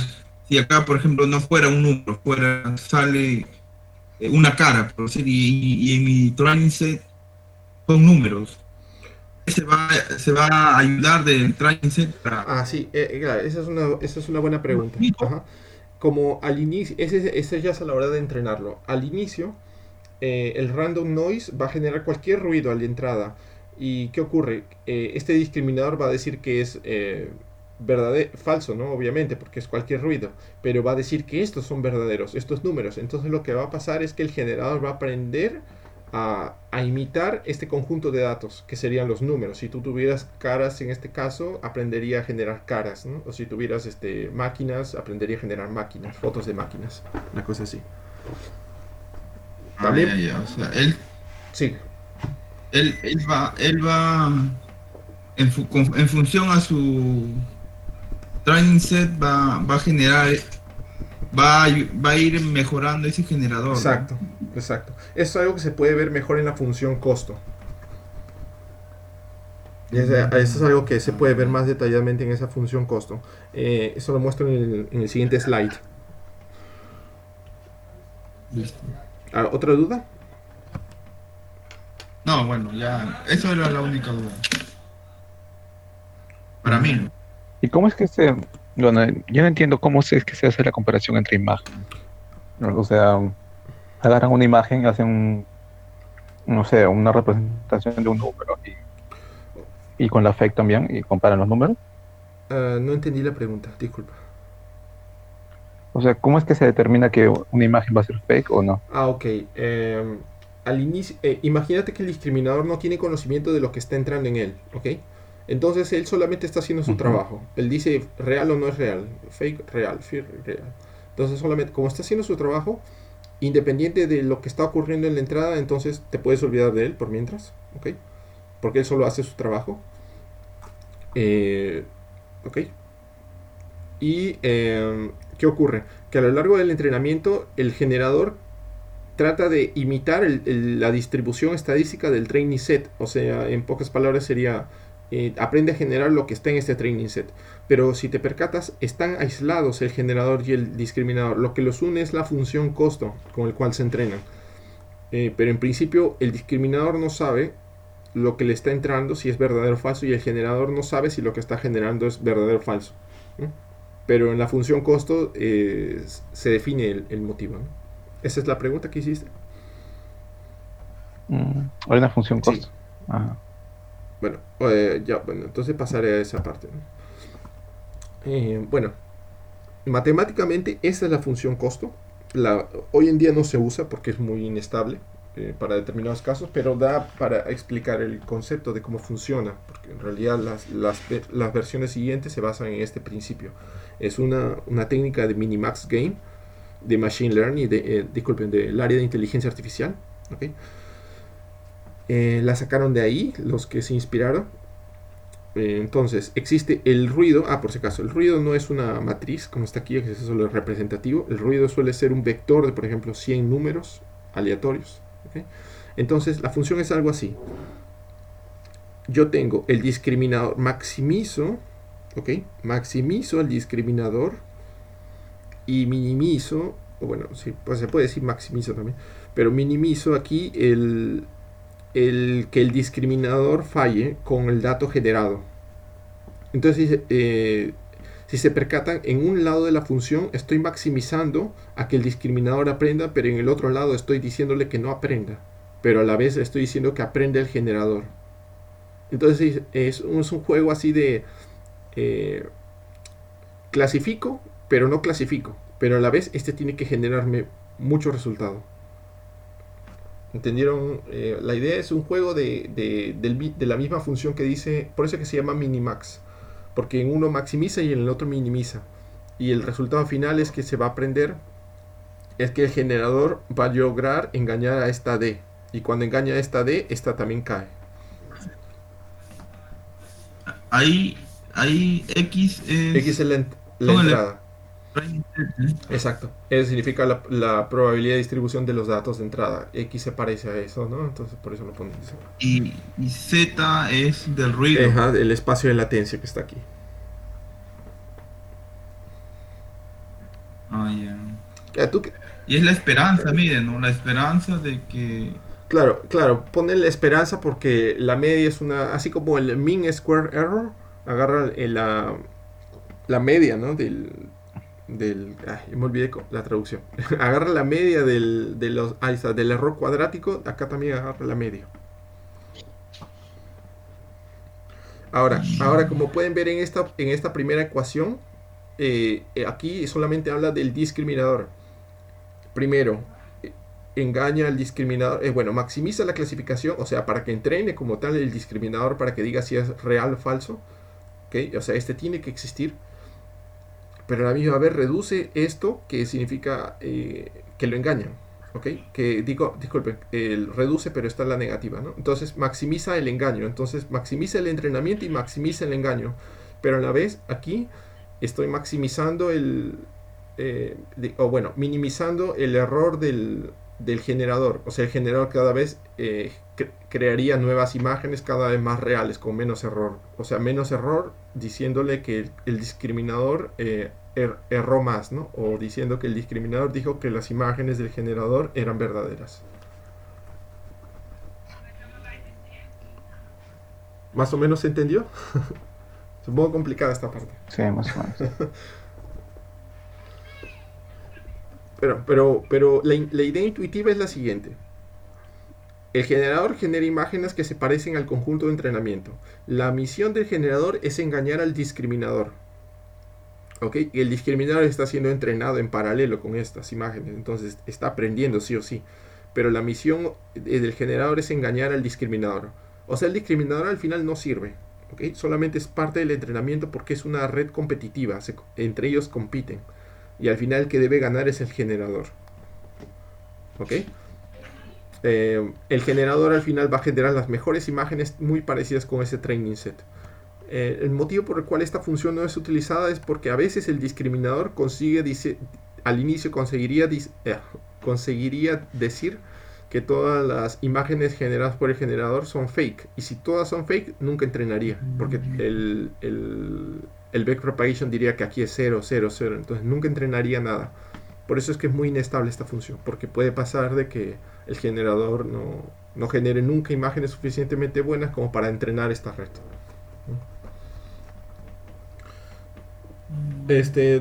si acá, por ejemplo, no fuera un número, sale una cara, por decir, y en mi training set son números? Se va a ayudar del training set para... Sí, claro, esa es una buena pregunta. Ajá. Como al inicio, ese ya es a la hora de entrenarlo. Al inicio, el random noise va a generar cualquier ruido a la entrada. ¿Y qué ocurre? Este discriminador va a decir que es falso, ¿no? Obviamente, porque es cualquier ruido. Pero va a decir que estos son verdaderos, estos números. Entonces lo que va a pasar es que el generador va a aprender a imitar este conjunto de datos, que serían los números. Si tú tuvieras caras en este caso, aprendería a generar caras, ¿no? O si tuvieras máquinas, aprendería a generar máquinas, fotos de máquinas, una cosa así. ¿También? Ya. O sea, sí. Él va en función a su training set, va a generar, va a ir mejorando ese generador. Exacto, ¿no? Exacto. Eso es algo que se puede ver mejor en la función costo. Eso es algo que se puede ver más detalladamente en esa función costo. Eso lo muestro en el siguiente slide. Listo. ¿Otra duda? No, bueno, ya, eso era la única duda. Para mí. ¿Y cómo es que bueno, yo no entiendo cómo es que se hace la comparación entre imágenes? O sea, agarran una imagen y hacen no sé, una representación de un número y con la fake también y comparan los números. No entendí la pregunta, disculpa. O sea, ¿cómo es que se determina que una imagen va a ser fake o no? Ok. Al inicio, imagínate que el discriminador no tiene conocimiento de lo que está entrando en él, ¿ok? Entonces él solamente está haciendo su trabajo. Él dice real o no es real, fake, real, real. Entonces solamente, como está haciendo su trabajo, independiente de lo que está ocurriendo en la entrada, entonces te puedes olvidar de él por mientras, ¿ok? Porque él solo hace su trabajo. ¿Ok? Y ¿qué ocurre? Que a lo largo del entrenamiento el generador trata de imitar la distribución estadística del training set. O sea, en pocas palabras sería aprende a generar lo que está en este training set. Pero si te percatas, están aislados el generador y el discriminador. Lo que los une es la función costo con el cual se entrenan. Pero en principio el discriminador no sabe lo que le está entrando, si es verdadero o falso, y el generador no sabe si lo que está generando es verdadero o falso, ¿no? Pero en la función costo se define el motivo, ¿no? ¿Esa es la pregunta que hiciste? Hay una función costo. Sí. Ajá. Bueno, entonces pasaré a esa parte, ¿no? Bueno, matemáticamente esa es la función costo. Hoy en día no se usa porque es muy inestable para determinados casos, pero da para explicar el concepto de cómo funciona, porque en realidad las versiones siguientes se basan en este principio. Es una técnica de minimax game, de machine learning, del área de inteligencia artificial, ¿okay? La sacaron de ahí los que se inspiraron. Entonces existe el ruido, por si acaso, el ruido no es una matriz como está aquí, que es solo representativo. El ruido suele ser un vector de, por ejemplo, 100 números aleatorios, ¿ok? Entonces la función es algo así. Yo tengo el discriminador, maximizo, ¿ok? Maximizo el discriminador y minimizo, o bueno, sí, pues se puede decir maximizo también, pero minimizo aquí que el discriminador falle con el dato generado. Entonces, si se percatan, en un lado de la función estoy maximizando a que el discriminador aprenda, pero en el otro lado estoy diciéndole que no aprenda, pero a la vez estoy diciendo que aprende el generador. Entonces es un juego así de clasifico, pero no clasifico, pero a la vez este tiene que generarme mucho resultado. ¿Entendieron? La idea es un juego de la misma función que dice, por eso que se llama minimax, porque en uno maximiza y en el otro minimiza, y el resultado final es que se va a aprender, es que el generador va a lograr engañar a esta D, y cuando engaña a esta D, esta también cae. Ahí X X es la entrada. Exacto. Eso significa la probabilidad de distribución de los datos de entrada. X se parece a eso, ¿no? Entonces por eso lo ponen. Y Z es del ruido. Ajá, el espacio de latencia que está aquí. Ya. Y es la esperanza, miren, ¿no? La esperanza de que... Claro, pone la esperanza porque la media es así como el mean square error, agarra la media, ¿no? Me olvidé la traducción. Agarra la media del error cuadrático, acá también agarra la media. Ahora como pueden ver en esta primera ecuación, aquí solamente habla del discriminador. Primero, engaña al discriminador, maximiza la clasificación, o sea, para que entrene como tal el discriminador para que diga si es real o falso, ¿okay? O sea, este tiene que existir, pero a la misma vez reduce esto, que significa que lo engañan, ¿ok? Disculpen, reduce, pero está en la negativa, ¿no? Entonces maximiza el engaño, entonces maximiza el entrenamiento y maximiza el engaño, pero a la vez aquí estoy maximizando minimizando el error del generador. O sea, el generador cada vez crearía nuevas imágenes cada vez más reales, con menos error. O sea, menos error diciéndole que el discriminador erró más, ¿no? O diciendo que el discriminador dijo que las imágenes del generador eran verdaderas. ¿Más o menos se entendió? Es un poco complicada esta parte. Sí, más o menos. Pero la idea intuitiva es la siguiente. El generador genera imágenes que se parecen al conjunto de entrenamiento. La misión del generador es engañar al discriminador. ¿Ok? Y el discriminador está siendo entrenado en paralelo con estas imágenes. Entonces está aprendiendo sí o sí. Pero la misión del generador es engañar al discriminador. O sea, el discriminador al final no sirve. ¿Ok? Solamente es parte del entrenamiento porque es una red competitiva. Entre ellos compiten. Y al final el que debe ganar es el generador. ¿Ok? El generador al final va a generar las mejores imágenes muy parecidas con ese training set. El motivo por el cual esta función no es utilizada es porque a veces el discriminador al inicio conseguiría decir que todas las imágenes generadas por el generador son fake. Y si todas son fake, nunca entrenaría. Porque el backpropagation diría que aquí es 0, 0, 0. Entonces nunca entrenaría nada. Por eso es que es muy inestable esta función. Porque puede pasar de que el generador no genere nunca imágenes suficientemente buenas como para entrenar esta red.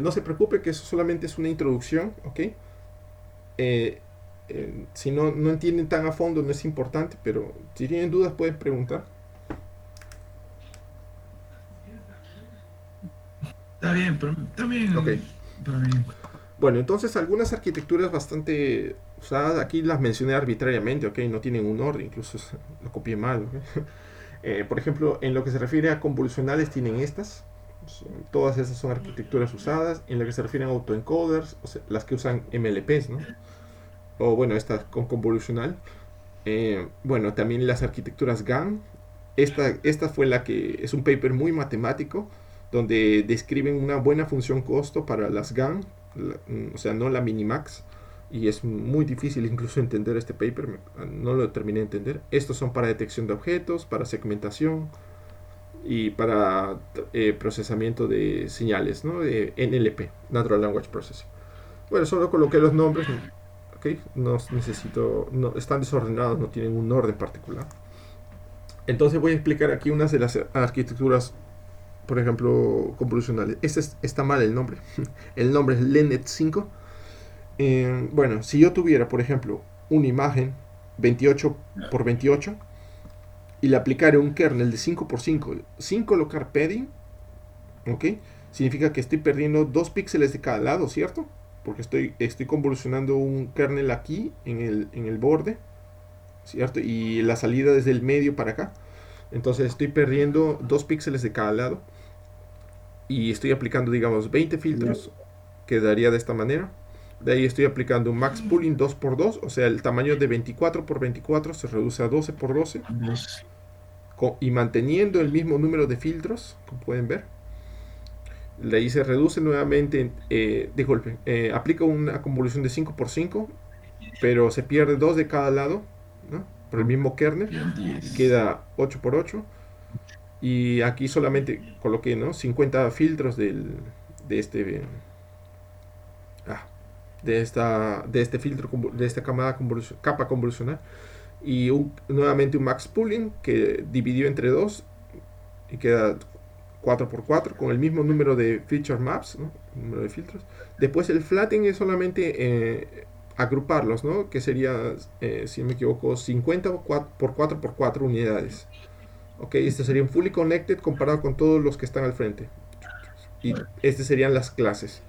No se preocupe que eso solamente es una introducción, ¿ok? Si no entienden tan a fondo no es importante, pero si tienen dudas pueden preguntar. Está bien, pero está bien. Ok. Está bien. Bueno, entonces algunas arquitecturas bastante usadas, aquí las mencioné arbitrariamente, ¿ok? No tienen un orden, incluso lo copié mal, ¿ok? Por ejemplo, en lo que se refiere a convolucionales tienen estas. Todas esas son arquitecturas usadas. En lo que se refiere a autoencoders, o sea, las que usan MLPs, ¿no? O bueno, estas con convolucional. Bueno, también las arquitecturas GAN. Esta fue la que es un paper muy matemático, donde describen una buena función costo para las GAN, o sea, no la minimax. y es muy difícil incluso entender este paper, no lo terminé de entender. Estos son para detección de objetos, para segmentación y para procesamiento de señales, ¿no? De NLP, Natural Language Processing. Bueno, solo coloqué los nombres, ¿ok? No necesito, no, están desordenados, no tienen un orden particular. Entonces voy a explicar aquí unas de las arquitecturas, por ejemplo, convolucionales. Está mal el nombre. El nombre es LeNet 5. Bueno, si yo tuviera, por ejemplo, una imagen 28 por 28 y le aplicara un kernel de 5 por 5 sin colocar padding, ¿ok? Significa que estoy perdiendo 2 píxeles de cada lado, ¿cierto? Porque estoy convolucionando un kernel aquí en el borde, ¿cierto? Y la salida desde el medio para acá. Entonces estoy perdiendo 2 píxeles de cada lado. Y estoy aplicando, digamos, 20 filtros. Quedaría de esta manera. De ahí estoy aplicando un max pooling 2x2. O sea, el tamaño de 24 por 24 se reduce a 12 por 12. Y manteniendo el mismo número de filtros, como pueden ver. De ahí se reduce nuevamente, disculpen, aplica una convolución de 5 por 5, pero se pierde 2 de cada lado, ¿no? Por el mismo kernel, y queda 8 por 8. Y aquí solamente coloqué, ¿no? 50 filtros de este filtro, de esta capa convolucional. Y nuevamente un max pooling que dividió entre 2 y queda 4 por 4 con el mismo número de feature maps, ¿no? Número de filtros. Después el flatten es solamente agruparlos, ¿no? Que sería, si no me equivoco, 50 por 4 por 4 unidades. Ok, este sería un fully connected comparado con todos los que están al frente. Y estas serían las clases.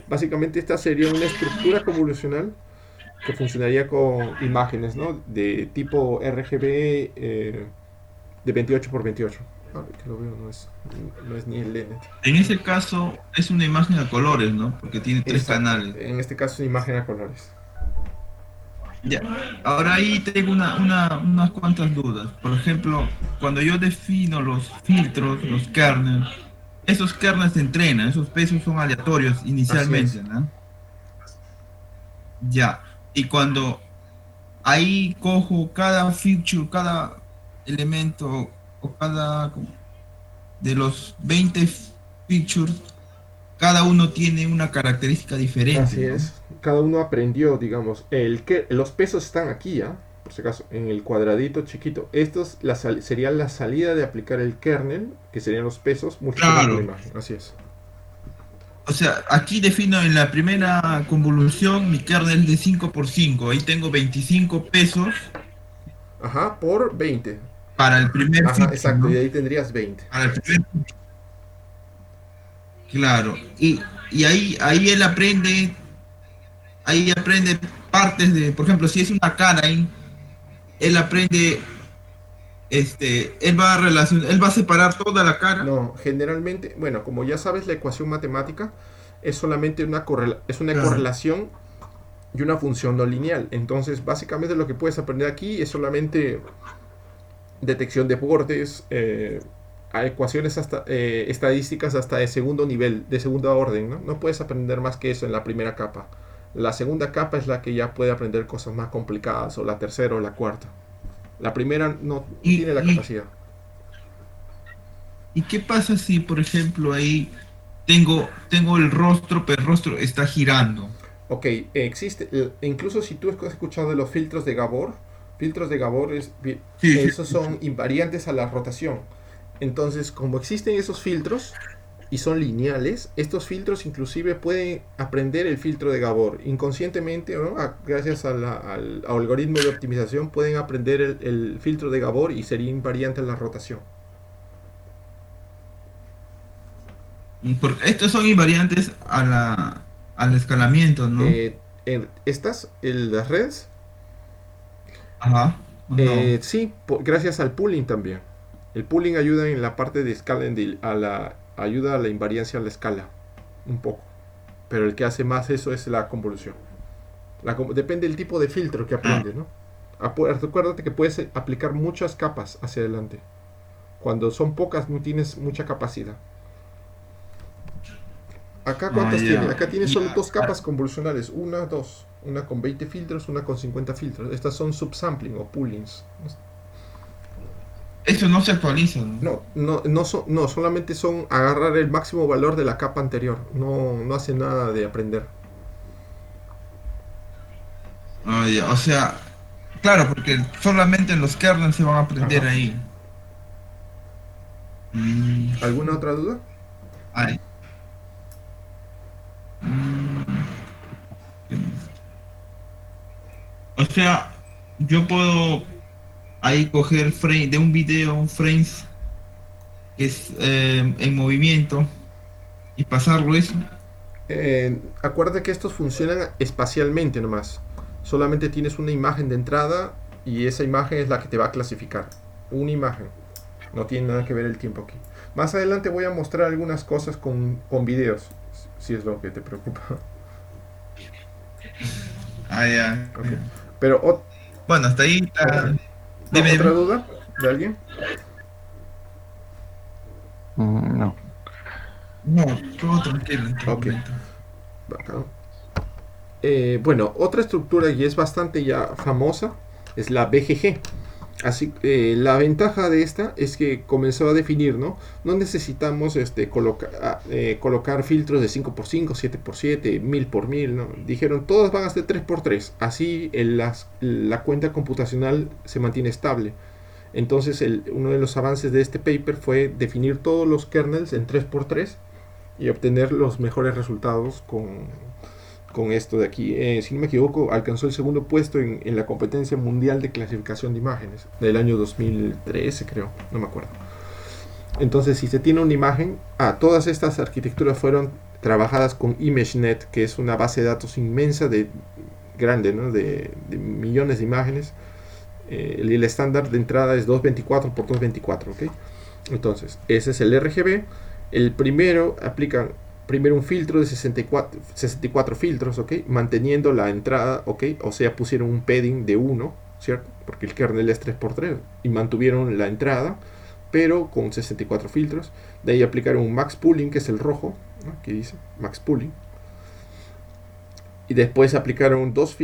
Básicamente esta sería una estructura convolucional que funcionaría con imágenes, ¿no? De tipo RGB de 28 por 28. Ahora que lo veo, no es ni el LeNet. En ese caso es una imagen a colores, ¿no? Porque tiene 3 canales. En este caso es una imagen a colores. Ya. Ahora ahí tengo unas cuantas dudas. Por ejemplo, cuando yo defino los filtros, los kernels, esos kernels se entrenan, esos pesos son aleatorios inicialmente, ¿no? Ya. Y cuando ahí cojo cada feature, cada elemento o cada de los 20 features, cada uno tiene una característica diferente. Así ¿no? es. Cada uno aprendió, digamos, los pesos están aquí, ¿ya? Por si acaso, en el cuadradito chiquito. Estos sería la salida de aplicar el kernel, que serían los pesos, multiplicando la imagen. Así es. O sea, aquí defino en la primera convolución mi kernel de 5 por 5. Ahí tengo 25 pesos. Ajá, por 20. Para el primer Ajá, feature, exacto, ¿no? y ahí tendrías 20. Para el primer. Claro. Y ahí él aprende. Ahí aprende partes de. Por ejemplo, si es una cara, él aprende. Él va a separar toda la cara. No, generalmente, bueno, como ya sabes, la ecuación matemática es solamente una correlación y una función no lineal. Entonces, básicamente lo que puedes aprender aquí es solamente detección de bordes, a ecuaciones estadísticas hasta de segundo nivel, de segunda orden, ¿no? No puedes aprender más que eso en la primera capa. La segunda capa es la que ya puede aprender cosas más complicadas, o la tercera o la cuarta. La primera no tiene la capacidad. ¿Y qué pasa si, por ejemplo, ahí tengo el rostro, pero el rostro está girando? Ok, existe, incluso si tú has escuchado de los filtros de Gabor, esos son invariantes a la rotación. Entonces, como existen esos filtros y son lineales, estos filtros inclusive pueden aprender el filtro de Gabor inconscientemente, ¿no? Gracias al algoritmo de optimización pueden aprender el filtro de Gabor y sería invariante a la rotación. Porque estos son invariantes al escalamiento, ¿no? Las redes, Ajá. sí, gracias al pooling también. El pooling ayuda en la parte de escala, ayuda a la invariancia a la escala, un poco. Pero el que hace más eso es la convolución. Depende del tipo de filtro que aprende, ¿no? Recuérdate que puedes aplicar muchas capas hacia adelante. Cuando son pocas no tienes mucha capacidad. Acá ¿cuántas tiene? Acá tiene solo 2 capas convolucionales. 1, 2. Una con 20 filtros, una con 50 filtros. Estas son subsampling o poolings. Eso no se actualiza, ¿no? No, solamente son agarrar el máximo valor de la capa anterior. No hace nada de aprender. Ah, ya, o sea, claro, porque solamente los kernels se van a aprender Ajá. ahí. Mm, ¿Alguna otra duda? ay. Mm, o sea, yo puedo ahí coger frame de un video, frames que es en movimiento y pasarlo eso. Acuérdate que estos funcionan espacialmente nomás. Solamente tienes una imagen de entrada y esa imagen es la que te va a clasificar. Una imagen. No tiene nada que ver el tiempo aquí. Más adelante voy a mostrar algunas cosas con videos, si es lo que te preocupa. Ah, ya. Ok. Pero, Bueno, hasta ahí ok. está. No, Dime, ¿otra dime. duda de alguien? No. No, todo tranquilo en este Ok. momento. Bacán. Bueno, otra estructura y es bastante ya famosa es la BGG. Así, la ventaja de esta es que comenzó a definir, ¿no? No necesitamos colocar filtros de 5x5, 7x7, 1000x1000, ¿no? Dijeron, todas van a ser 3x3. Así la cuenta computacional se mantiene estable. Entonces, uno de los avances de este paper fue definir todos los kernels en 3x3 y obtener los mejores resultados con esto de aquí. Si no me equivoco, alcanzó el segundo puesto en la competencia mundial de clasificación de imágenes del año 2013, creo, no me acuerdo. Entonces, si se tiene una imagen, todas estas arquitecturas fueron trabajadas con ImageNet, que es una base de datos inmensa grande, ¿no? de millones de imágenes. El estándar de entrada es 224 por 224, ¿ok? Entonces, ese es el RGB. El primero aplican primero un filtro de 64 filtros, ¿ok? Manteniendo la entrada, ¿ok? O sea, pusieron un padding de 1, ¿cierto? Porque el kernel es 3x3 y mantuvieron la entrada, pero con 64 filtros. De ahí aplicaron un max pooling, que es el rojo, ¿no? Aquí dice max pooling. Y después aplicaron dos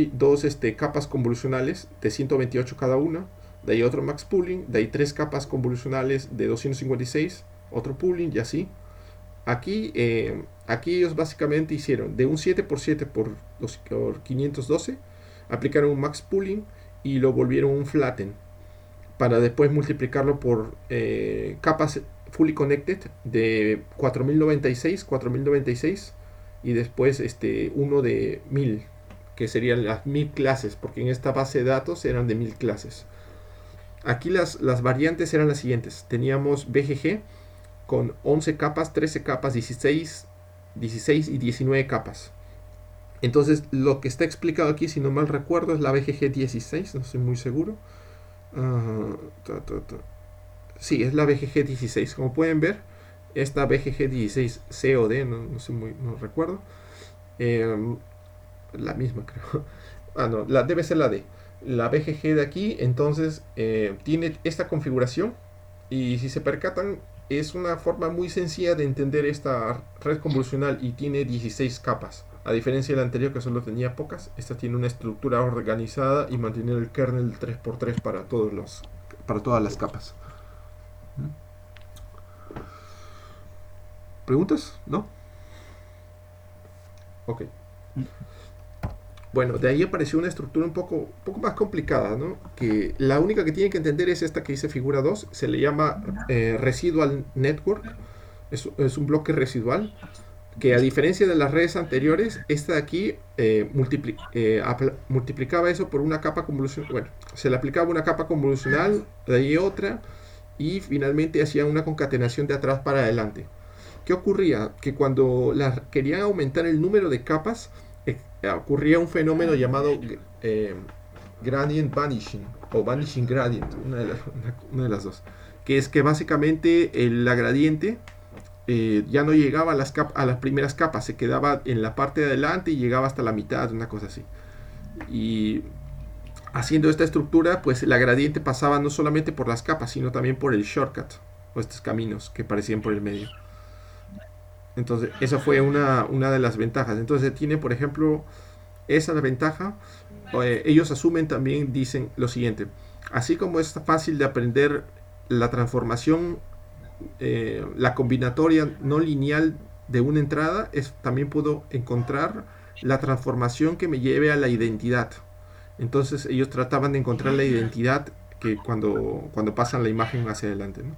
capas convolucionales de 128 cada una. De ahí otro max pooling. De ahí tres capas convolucionales de 256. Otro pooling y así. Aquí ellos básicamente hicieron de un 7x7 por 512. Aplicaron un max pooling y lo volvieron un flatten. Para después multiplicarlo por capas fully connected de 4096 y después uno de 1000, que serían las 1000 clases, porque en esta base de datos eran de 1000 clases. Aquí las variantes eran las siguientes. Teníamos BGG con 11 capas, 13 capas, 16 y 19 capas. Entonces, lo que está explicado aquí, si no mal recuerdo, es la BGG 16, no estoy muy seguro. Sí, es la BGG 16. Como pueden ver, esta BGG 16 COD, no sé no recuerdo. La misma, creo. No, debe ser la D. La BGG de aquí, entonces, tiene esta configuración. Y si se percatan, es una forma muy sencilla de entender esta red convolucional y tiene 16 capas. A diferencia de la anterior, que solo tenía pocas, esta tiene una estructura organizada y mantiene el kernel 3x3 para todas las capas. ¿Preguntas? ¿No? Ok. Bueno, de ahí apareció una estructura un poco más complicada, ¿no? Que la única que tienen que entender es esta que dice figura 2. Se le llama Residual Network. Es un bloque residual. Que a diferencia de las redes anteriores, esta de aquí multiplicaba eso por una capa convolucional. Bueno, se le aplicaba una capa convolucional, de ahí otra, y finalmente hacía una concatenación de atrás para adelante. ¿Qué ocurría? Que cuando querían aumentar el número de capas, ocurría un fenómeno llamado gradient vanishing o vanishing gradient, una de las dos, que es que básicamente la gradiente ya no llegaba a las primeras capas, se quedaba en la parte de adelante y llegaba hasta la mitad, una cosa así. Y haciendo esta estructura, pues la gradiente pasaba no solamente por las capas, sino también por el shortcut, o estos caminos que aparecían por el medio. Entonces, esa fue una de las ventajas. Entonces, tiene, por ejemplo, Esa es la ventaja. Ellos asumen también, dicen lo siguiente: así como es fácil de aprender la transformación, la combinatoria no lineal de una entrada, también puedo encontrar la transformación que me lleve a la identidad. Entonces ellos trataban de encontrar la identidad que cuando pasan la imagen hacia adelante, ¿no?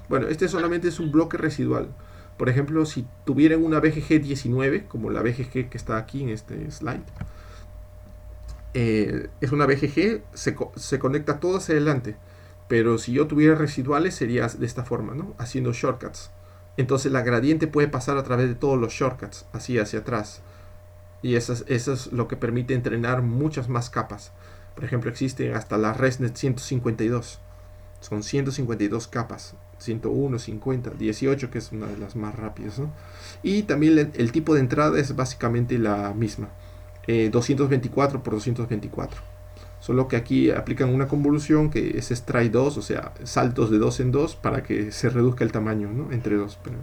Bueno, este solamente es un bloque residual. Por ejemplo, si tuvieran una BGG 19, como la BGG que está aquí en este slide, es una BGG, se conecta todo hacia adelante. Pero si yo tuviera residuales sería de esta forma, ¿no? Haciendo shortcuts. Entonces la gradiente puede pasar a través de todos los shortcuts, así hacia atrás. Y eso es lo que permite entrenar muchas más capas. Por ejemplo, existen hasta la ResNet 152. Son 152 capas. 101, 50, 18, que es una de las más rápidas, ¿no? Y también el tipo de entrada es básicamente la misma. 224 por 224. Solo que aquí aplican una convolución que es stride 2, o sea, saltos de 2 en 2 para que se reduzca el tamaño, ¿no? Entre 2. Pero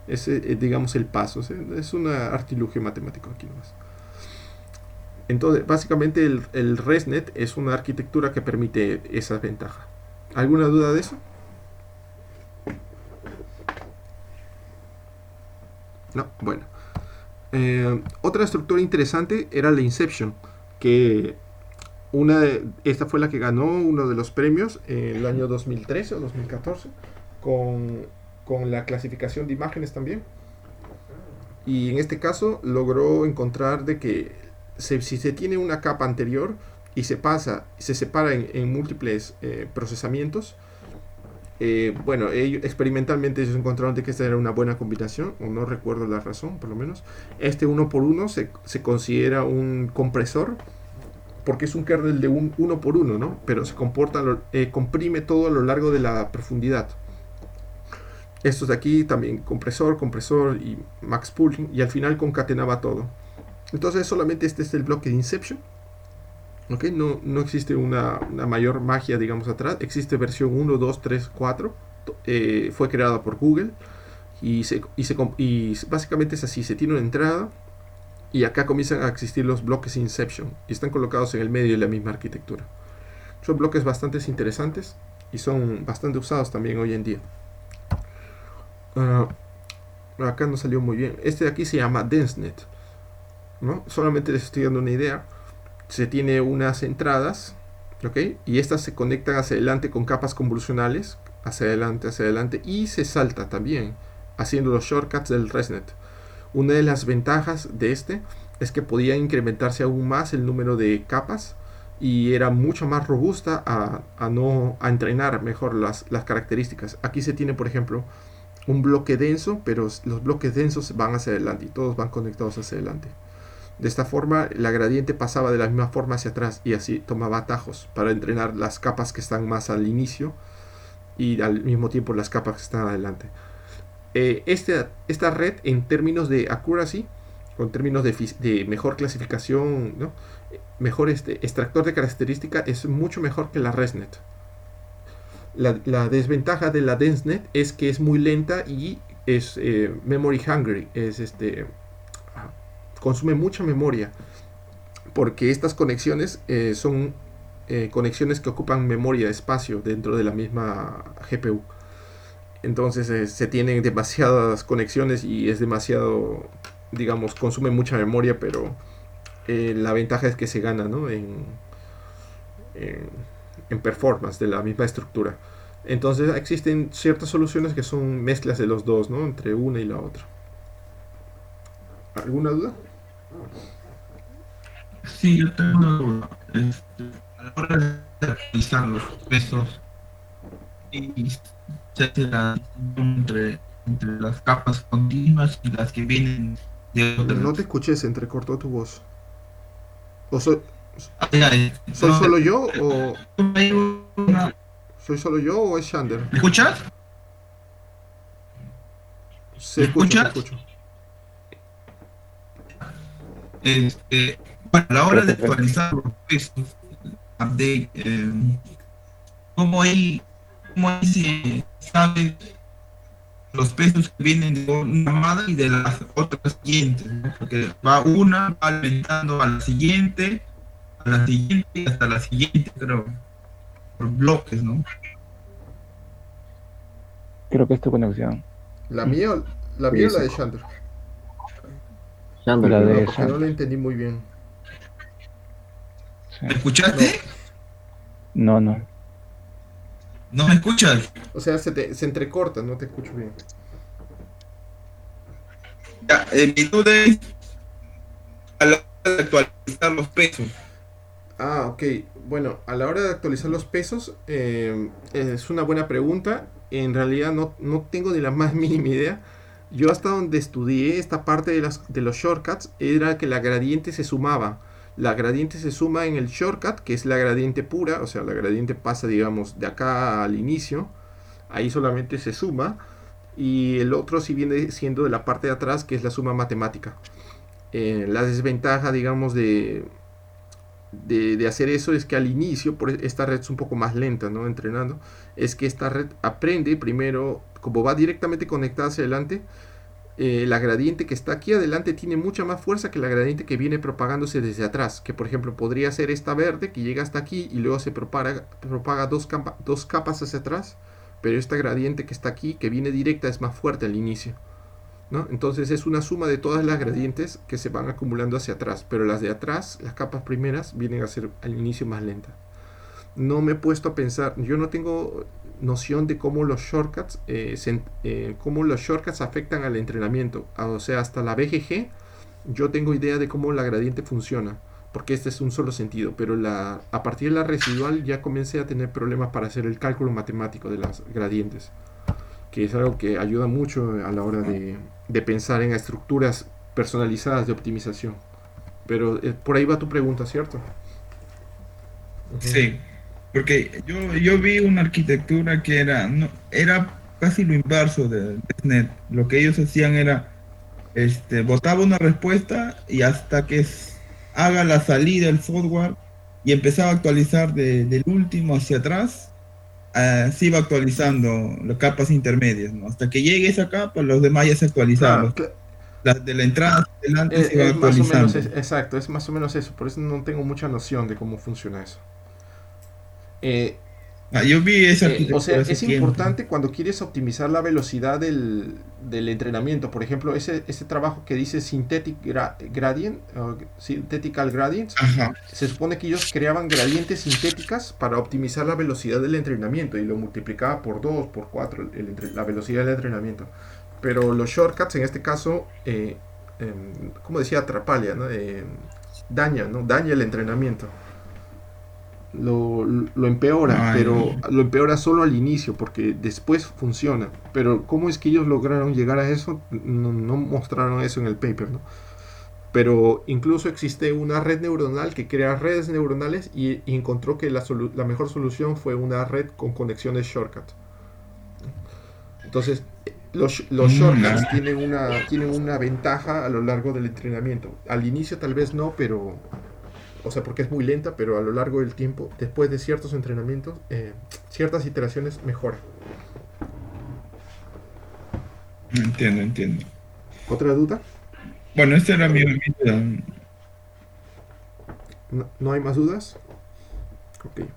ese es, digamos, el paso. O sea, es un artilugio matemático aquí nomás. Entonces, básicamente el ResNet es una arquitectura que permite esa ventaja. ¿Alguna duda de eso? No, bueno. Otra estructura interesante era la Inception, que esta fue la que ganó uno de los premios en el año 2013 o 2014 con la clasificación de imágenes también. Y en este caso logró encontrar de que si se tiene una capa anterior y se separa en múltiples procesamientos, bueno, experimentalmente ellos encontraron de que esta era una buena combinación, o no recuerdo la razón, por lo menos. Este 1x1 se considera un compresor, porque es un kernel de un 1x1, ¿no? Pero se comprime todo a lo largo de la profundidad. Estos de aquí también, compresor y max pooling, y al final concatenaba todo. Entonces solamente este es el bloque de Inception. ¿Okay? No existe una mayor magia, digamos, atrás. Existe versión 1, 2, 3, 4. Fue creada por Google. Y básicamente es así. Se tiene una entrada. Y acá comienzan a existir los bloques Inception. Y están colocados en el medio de la misma arquitectura. Son bloques bastante interesantes. Y son bastante usados también hoy en día. Acá no salió muy bien. Este de aquí se llama DenseNet, ¿no? Solamente les estoy dando una idea. Se tiene unas entradas, ¿ok? Y estas se conectan hacia adelante con capas convolucionales, hacia adelante, y se salta también, haciendo los shortcuts del ResNet. Una de las ventajas de este es que podía incrementarse aún más el número de capas y era mucho más robusta a entrenar mejor las características. Aquí se tiene, por ejemplo, un bloque denso, pero los bloques densos van hacia adelante y todos van conectados hacia adelante. De esta forma la gradiente pasaba de la misma forma hacia atrás y así tomaba atajos para entrenar las capas que están más al inicio y al mismo tiempo las capas que están adelante. Esta red, en términos de accuracy, o en términos de mejor clasificación, ¿no? Mejor extractor de características, es mucho mejor que la ResNet. La desventaja de la DenseNet es que es muy lenta y es memory hungry, consume mucha memoria, porque estas conexiones son conexiones que ocupan memoria, espacio dentro de la misma GPU. Entonces se tienen demasiadas conexiones y es demasiado, digamos, consume mucha memoria, pero la ventaja es que se gana, ¿no? en performance de la misma estructura. Entonces existen ciertas soluciones que son mezclas de los dos, ¿no? Entre una y la otra. ¿Alguna duda? Sí, yo tengo una duda. A la hora de realizar los pesos y se hace la distinción entre las capas continuas y las que vienen de otras. No te escuché, se entrecortó tu voz. ¿O soy No, solo yo o soy solo yo o es Shander? ¿Me escuchas? Se escucha, se escucha. Bueno, a la hora de actualizar los pesos, update, ¿cómo ahí se sabe los pesos que vienen de una camada y de las otras siguientes, ¿no? Porque va alimentando a la siguiente, y hasta la siguiente, creo, por bloques, ¿no? Creo que es tu conexión. ¿La mía, la mía o la de Shander? Shander, La creo. de- No, porque no la entendí muy bien. Sí. ¿Me escuchaste? No, no. ¿No me escuchas? O sea, se entrecorta, no te escucho bien. Ya, mi duda es a la hora de actualizar los pesos. Ah, ok. Bueno, a la hora de actualizar los pesos, es una buena pregunta. En realidad no tengo ni la más mínima idea. Yo hasta donde estudié esta parte de los shortcuts era que la gradiente se sumaba. La gradiente se suma en el shortcut, que es la gradiente pura, o sea, la gradiente pasa, digamos, de acá al inicio. Ahí solamente se suma. Y el otro sí viene siendo de la parte de atrás, que es la suma matemática. La desventaja, digamos, de hacer eso es que al inicio, por esta red es un poco más lenta, ¿no? Entrenando, es que esta red aprende primero, como va directamente conectada hacia adelante, la gradiente que está aquí adelante tiene mucha más fuerza que la gradiente que viene propagándose desde atrás, que por ejemplo podría ser esta verde que llega hasta aquí y luego se propaga dos capas hacia atrás, pero esta gradiente que está aquí, que viene directa, es más fuerte al inicio, ¿no? Entonces es una suma de todas las gradientes que se van acumulando hacia atrás, pero las de atrás, las capas primeras, vienen a ser al inicio más lentas. No me he puesto a pensar, yo no tengo noción de cómo los shortcuts afectan al entrenamiento. O sea, hasta la BGG yo tengo idea de cómo la gradiente funciona, porque este es un solo sentido, pero a partir de la residual ya comencé a tener problemas para hacer el cálculo matemático de las gradientes, que es algo que ayuda mucho a la hora de pensar en estructuras personalizadas de optimización. Pero por ahí va tu pregunta, ¿cierto? Sí, porque yo vi una arquitectura que era casi lo inverso de .NET. Lo que ellos hacían era, botaba una respuesta y hasta que haga la salida el software y empezaba a actualizar del último hacia atrás, se iba actualizando las capas intermedias, ¿no? Hasta que llegue esa capa, los demás ya se actualizaban. Las de la entrada hacia adelante se iban es más o menos actualizando. exacto, es más o menos eso, por eso no tengo mucha noción de cómo funciona eso. Yo vi esa O sea, arquitectura hace es tiempo. importante cuando quieres optimizar la velocidad del entrenamiento. Por ejemplo, ese trabajo que dice Gradient, Synthetical Gradients, Ajá. se supone que ellos creaban gradientes sintéticas para optimizar la velocidad del entrenamiento y lo multiplicaba por 2, por 4, la velocidad del entrenamiento. Pero los shortcuts, en este caso, como decía Trapalia, ¿no? Daña el entrenamiento. Lo empeora, pero lo empeora solo al inicio, porque después funciona. Pero cómo es que ellos lograron llegar a eso, no mostraron eso en el paper, ¿no? Pero incluso existe una red neuronal que crea redes neuronales y encontró que la mejor solución fue una red con conexiones shortcut. Entonces, los shortcuts tienen una ventaja a lo largo del entrenamiento. Al inicio tal vez no, pero... O sea, porque es muy lenta, pero a lo largo del tiempo, después de ciertos entrenamientos, ciertas iteraciones mejora. Entiendo. ¿Otra duda? Bueno, esta era mi duda. ¿No hay más dudas? Ok.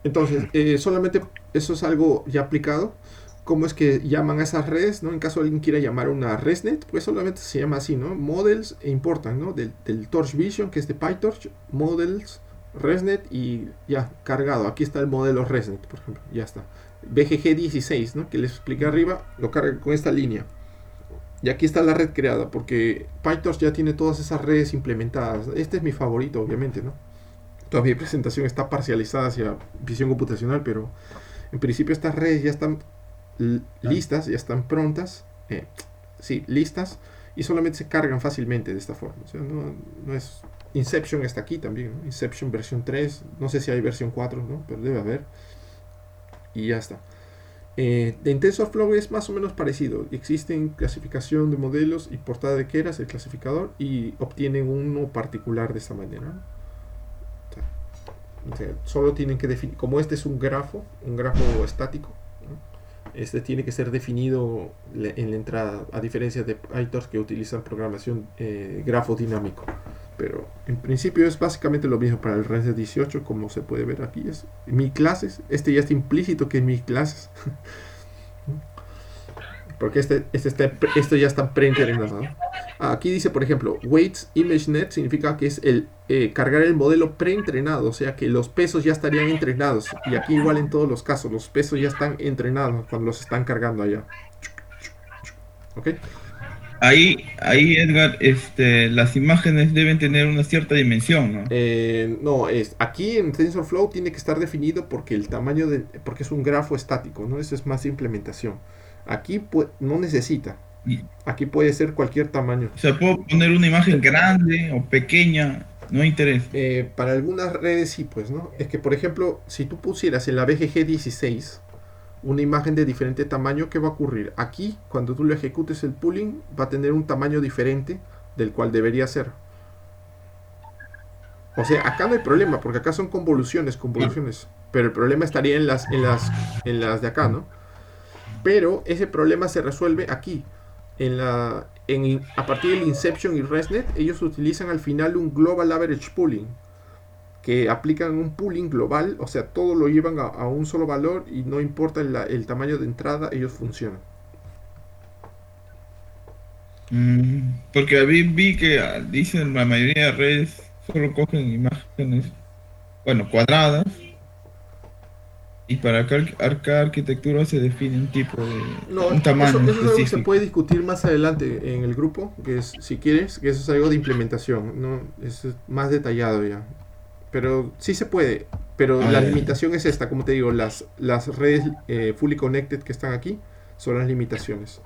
Entonces, solamente eso es algo ya aplicado. ¿Cómo es que llaman a esas redes, ¿no? En caso alguien quiera llamar una ResNet, pues solamente se llama así, ¿no? Models e importan, ¿no? Del Torch Vision, que es de PyTorch, Models, ResNet y ya, cargado. Aquí está el modelo ResNet, por ejemplo, ya está. BGG 16, ¿no? Que les expliqué arriba, lo carga con esta línea. Y aquí está la red creada, porque PyTorch ya tiene todas esas redes implementadas. Este es mi favorito, obviamente, ¿no? Toda mi presentación está parcializada hacia visión computacional, pero en principio estas redes ya están listas, ya están prontas, listas, y solamente se cargan fácilmente de esta forma. O sea, no es... Inception está aquí también, ¿no? Inception versión 3, no sé si hay versión 4, ¿no? Pero debe haber. Y ya está. De TensorFlow es más o menos parecido. Existen clasificación de modelos y portada de Keras, el clasificador, y obtienen uno particular de esta manera, ¿no? O sea, solo tienen que definir, como este es un grafo estático, ¿no? Este tiene que ser definido en la entrada, a diferencia de PyTorch que utilizan programación grafo dinámico. Pero en principio es básicamente lo mismo para el REST 18, como se puede ver aquí. Es mi clases, este ya está implícito que es mi clases. Porque esto ya está preentrenado, ¿no? Aquí dice, por ejemplo, weights ImageNet significa que es el cargar el modelo preentrenado, o sea que los pesos ya estarían entrenados. Y aquí igual en todos los casos, los pesos ya están entrenados cuando los están cargando allá. ¿Ok? Ahí, Edgar, las imágenes deben tener una cierta dimensión, ¿no? No, aquí en TensorFlow tiene que estar definido porque el tamaño porque es un grafo estático, ¿no? Eso es más implementación. Aquí no necesita. Aquí puede ser cualquier tamaño. O sea, puedo poner una imagen grande o pequeña, no hay interés. Para algunas redes sí, pues, ¿no? Es que, por ejemplo, si tú pusieras en la BGG 16 una imagen de diferente tamaño, ¿qué va a ocurrir? Aquí, cuando tú lo ejecutes el pooling, va a tener un tamaño diferente del cual debería ser. O sea, acá no hay problema, porque acá son convoluciones. Pero el problema estaría en las de acá, ¿no? Pero ese problema se resuelve aquí. A partir del Inception y ResNet, ellos utilizan al final un Global Average Pooling, que aplican un pooling global, o sea, todo lo llevan a un solo valor y no importa el tamaño de entrada, ellos funcionan. Porque vi que dicen la mayoría de redes solo cogen imágenes, bueno, cuadradas, y para cada arquitectura se define un tipo de un tamaño eso es algo que específico. se puede discutir más adelante en el grupo, que es, si quieres, que eso es algo de implementación, ¿no? Es más detallado ya. Pero sí se puede, pero la limitación es esta, como te digo, las redes fully connected que están aquí son las limitaciones.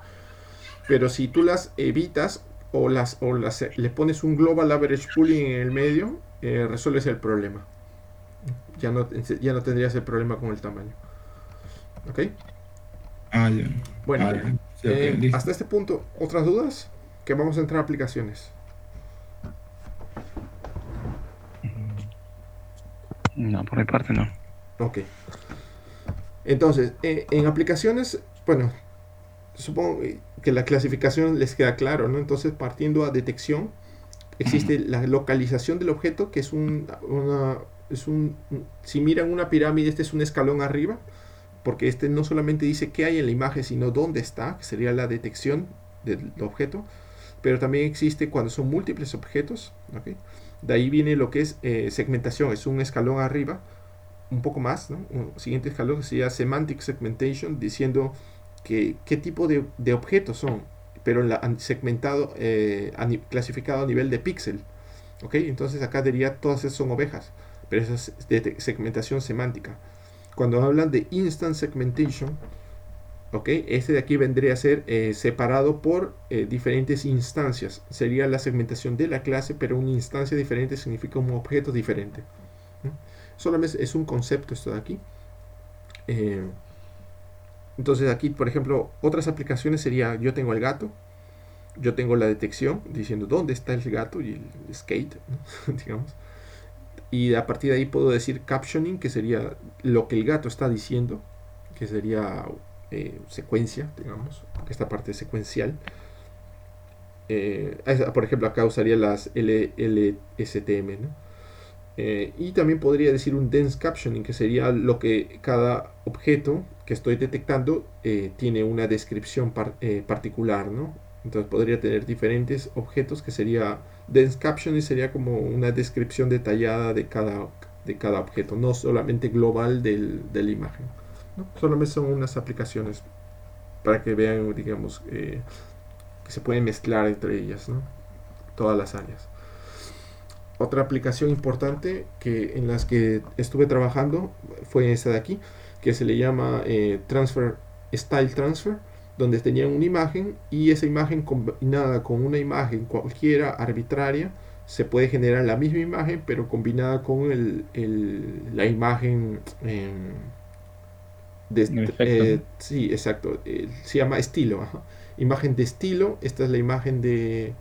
Pero si tú las evitas o le pones un global average pooling en el medio, resuelves el problema. Ya no tendrías el problema con el tamaño. ¿Ok? Ya. Bueno, Sí, okay, hasta este punto, ¿otras dudas? Que vamos a entrar a aplicaciones. No, por mi parte no. Ok. Entonces, en aplicaciones, bueno, supongo que la clasificación les queda claro, ¿no? Entonces, partiendo a detección, existe la localización del objeto, que es si miran una pirámide, este es un escalón arriba, porque este no solamente dice qué hay en la imagen, sino dónde está, que sería la detección del objeto, pero también existe cuando son múltiples objetos, ¿ok? De ahí viene lo que es segmentación, es un escalón arriba, un poco más, ¿no? Un siguiente escalón que sería Semantic Segmentation, diciendo qué tipo de objetos son, pero segmentado, clasificado a nivel de píxel. ¿Ok? Entonces acá diría todas esas son ovejas, pero esa es de segmentación semántica. Cuando hablan de Instant Segmentation, ¿ok? Este de aquí vendría a ser separado por diferentes instancias. Sería la segmentación de la clase, pero una instancia diferente significa un objeto diferente. Solamente es un concepto esto de aquí. Entonces aquí, por ejemplo, otras aplicaciones sería, yo tengo el gato, yo tengo la detección, diciendo dónde está el gato y el skate, ¿no? Digamos. Y a partir de ahí puedo decir captioning, que sería lo que el gato está diciendo, que sería secuencia, digamos, esta parte secuencial. Por ejemplo, acá usaría las LSTM, ¿no? Y también podría decir un dense captioning, que sería lo que cada objeto que estoy detectando tiene una descripción particular, ¿no? Entonces podría tener diferentes objetos, que sería dense captioning, sería como una descripción detallada de cada objeto, no solamente global de la imagen, ¿no? Solamente son unas aplicaciones para que vean, digamos, que se pueden mezclar entre ellas, ¿no? Todas las áreas. Otra aplicación importante en las que estuve trabajando fue esta de aquí, que se le llama Style Transfer, donde tenían una imagen y esa imagen combinada con una imagen cualquiera arbitraria se puede generar la misma imagen, pero combinada con la imagen sí, exacto, se llama estilo, ajá. Imagen de estilo. Esta es la imagen de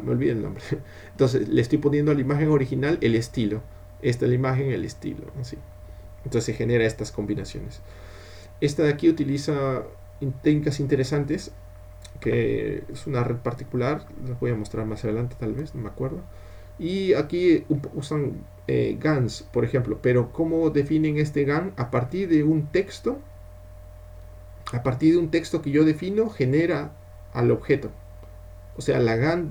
me olvidé el nombre. Entonces le estoy poniendo a la imagen original el estilo, esta es la imagen, el estilo, así. Entonces se genera estas combinaciones. Esta de aquí utiliza técnicas interesantes, que es una red particular, les voy a mostrar más adelante tal vez, no me acuerdo. Y aquí usan GANs, por ejemplo, pero ¿cómo definen este GAN? A partir de un texto que yo defino, genera al objeto. O sea, la GAN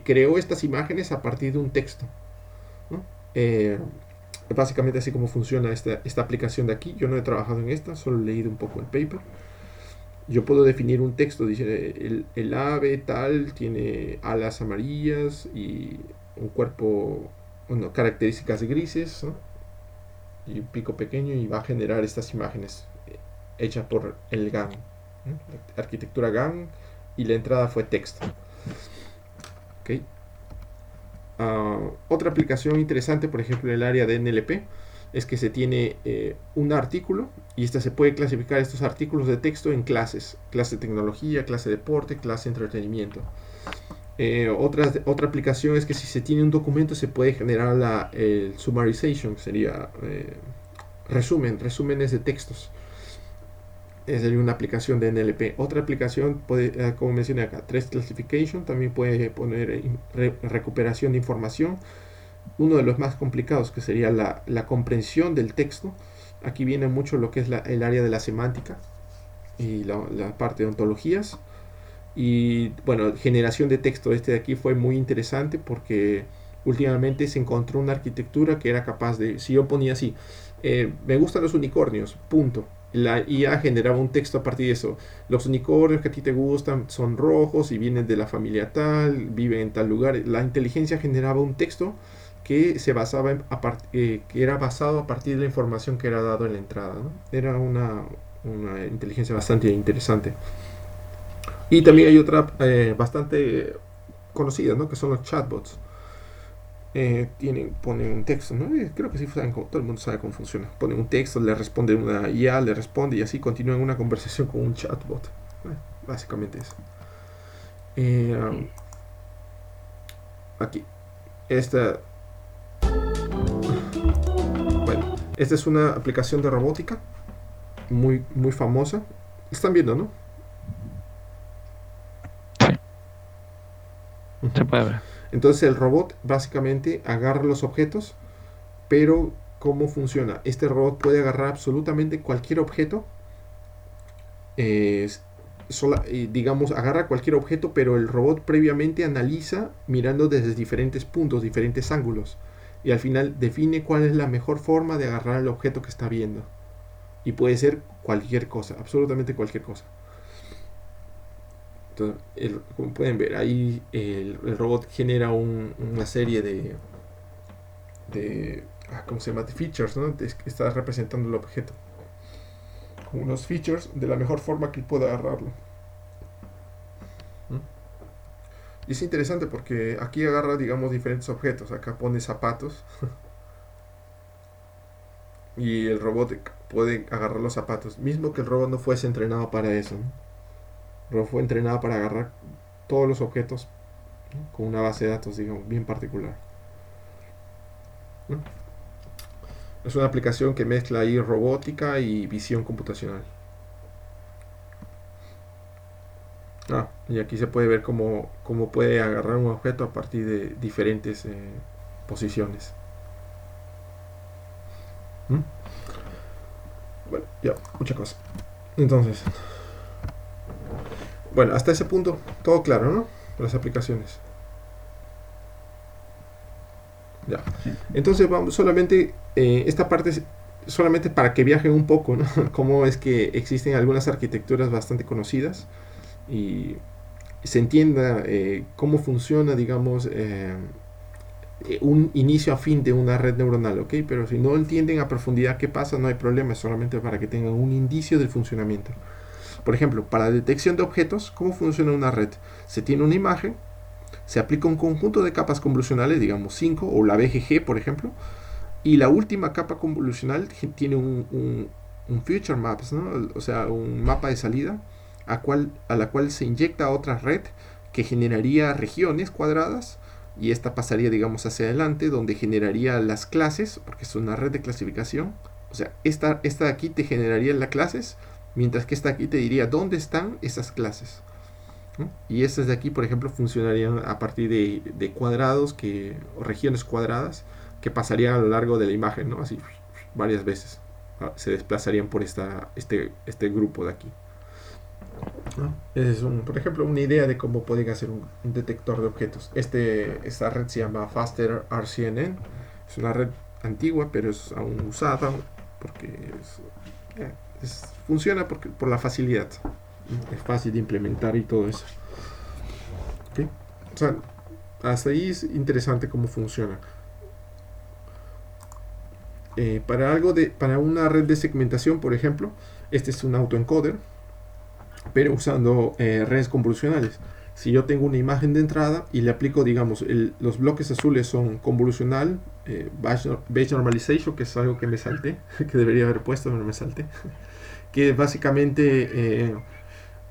creó estas imágenes a partir de un texto, ¿no? Básicamente así como funciona esta aplicación de aquí. Yo no he trabajado en esta, solo he leído un poco el paper. Yo puedo definir un texto, dice el ave tal, tiene alas amarillas y un cuerpo, bueno, características grises, ¿no? Y un pico pequeño, y va a generar estas imágenes hechas por el GAN, ¿no? La arquitectura GAN, y la entrada fue texto. Okay. Otra aplicación interesante, por ejemplo, en el área de NLP, es que se tiene un artículo, y se puede clasificar estos artículos de texto en clases: clase de tecnología, clase de deporte, clase de entretenimiento. Otra aplicación es que si se tiene un documento, se puede generar el summarization, sería resúmenes de textos. Sería una aplicación de NLP. Otra aplicación puede, como mencioné acá, Trace Classification, también puede poner recuperación de información. Uno de los más complicados, que sería la comprensión del texto. Aquí viene mucho lo que es el área de la semántica y la parte de ontologías. Y bueno, generación de texto. Este de aquí fue muy interesante porque últimamente se encontró una arquitectura que era capaz de, si yo ponía así, me gustan los unicornios, punto, la IA generaba un texto a partir de eso. Los unicornios que a ti te gustan son rojos y vienen de la familia tal, viven en tal lugar. La inteligencia generaba un texto que se basaba que era basado a partir de la información que era dado en la entrada, ¿no? Era una inteligencia bastante interesante. Y también hay otra bastante conocida, ¿no? Que son los chatbots. Ponen un texto, ¿no? Creo que sí saben todo el mundo sabe cómo funciona. Ponen un texto, le responde una IA, le responde, y así continúan una conversación con un chatbot. Básicamente eso. Aquí. Bueno, esta es una aplicación de robótica muy, muy famosa. Están viendo, ¿no? Se puede ver. Entonces el robot básicamente agarra los objetos, pero ¿cómo funciona? Este robot puede agarrar absolutamente cualquier objeto, digamos, agarra cualquier objeto, pero el robot previamente analiza mirando desde diferentes puntos, diferentes ángulos, y al final define cuál es la mejor forma de agarrar el objeto que está viendo. Y puede ser cualquier cosa, absolutamente cualquier cosa. Entonces, como pueden ver, ahí el robot genera una serie de ¿cómo se llama? De features, ¿no? Está representando el objeto con unos features de la mejor forma que pueda agarrarlo. Y es interesante porque aquí agarra, digamos, diferentes objetos. Acá pone zapatos y el robot puede agarrar los zapatos, mismo que el robot no fuese entrenado para eso, ¿no? Pero fue entrenado para agarrar todos los objetos, ¿no? Con una base de datos, digamos, bien particular, ¿no? Es una aplicación que mezcla ahí robótica y visión computacional. Y aquí se puede ver cómo puede agarrar un objeto a partir de diferentes posiciones. Bueno, ya, mucha cosa. Entonces, bueno, hasta ese punto todo claro, ¿no? Las aplicaciones. Ya. Entonces vamos solamente esta parte es solamente para que viajen un poco, ¿no? Cómo es que existen algunas arquitecturas bastante conocidas y se entienda cómo funciona, digamos, un inicio a fin de una red neuronal, ¿ok? Pero si no entienden a profundidad qué pasa, no hay problema, es solamente para que tengan un indicio del funcionamiento. Por ejemplo, para detección de objetos, ¿cómo funciona una red? Se tiene una imagen, se aplica un conjunto de capas convolucionales, digamos 5, o la BGG, por ejemplo, y la última capa convolucional tiene un future maps, ¿no? O sea, un mapa de salida a la cual se inyecta otra red que generaría regiones cuadradas, y esta pasaría, digamos, hacia adelante, donde generaría las clases, porque es una red de clasificación. O sea, esta de aquí te generaría las clases mientras que esta aquí te diría dónde están esas clases, ¿no? Y estas de aquí, por ejemplo, funcionarían a partir de cuadrados o regiones cuadradas que pasarían a lo largo de la imagen, ¿no? Así varias veces se desplazarían por este grupo de aquí, ¿no? Es por ejemplo, una idea de cómo pueden hacer un detector de objetos. Esta red se llama Faster RCNN. Es una red antigua, pero es aún usada porque funciona por la facilidad. Es fácil de implementar y todo eso. ¿Okay? O sea, hasta ahí es interesante cómo funciona. Para una red de segmentación, por ejemplo, este es un autoencoder, pero usando redes convolucionales. Si yo tengo una imagen de entrada y le aplico, digamos, los bloques azules son convolucional, Bayes Normalization, que es algo que me salté, que debería haber puesto, pero me salté, que básicamente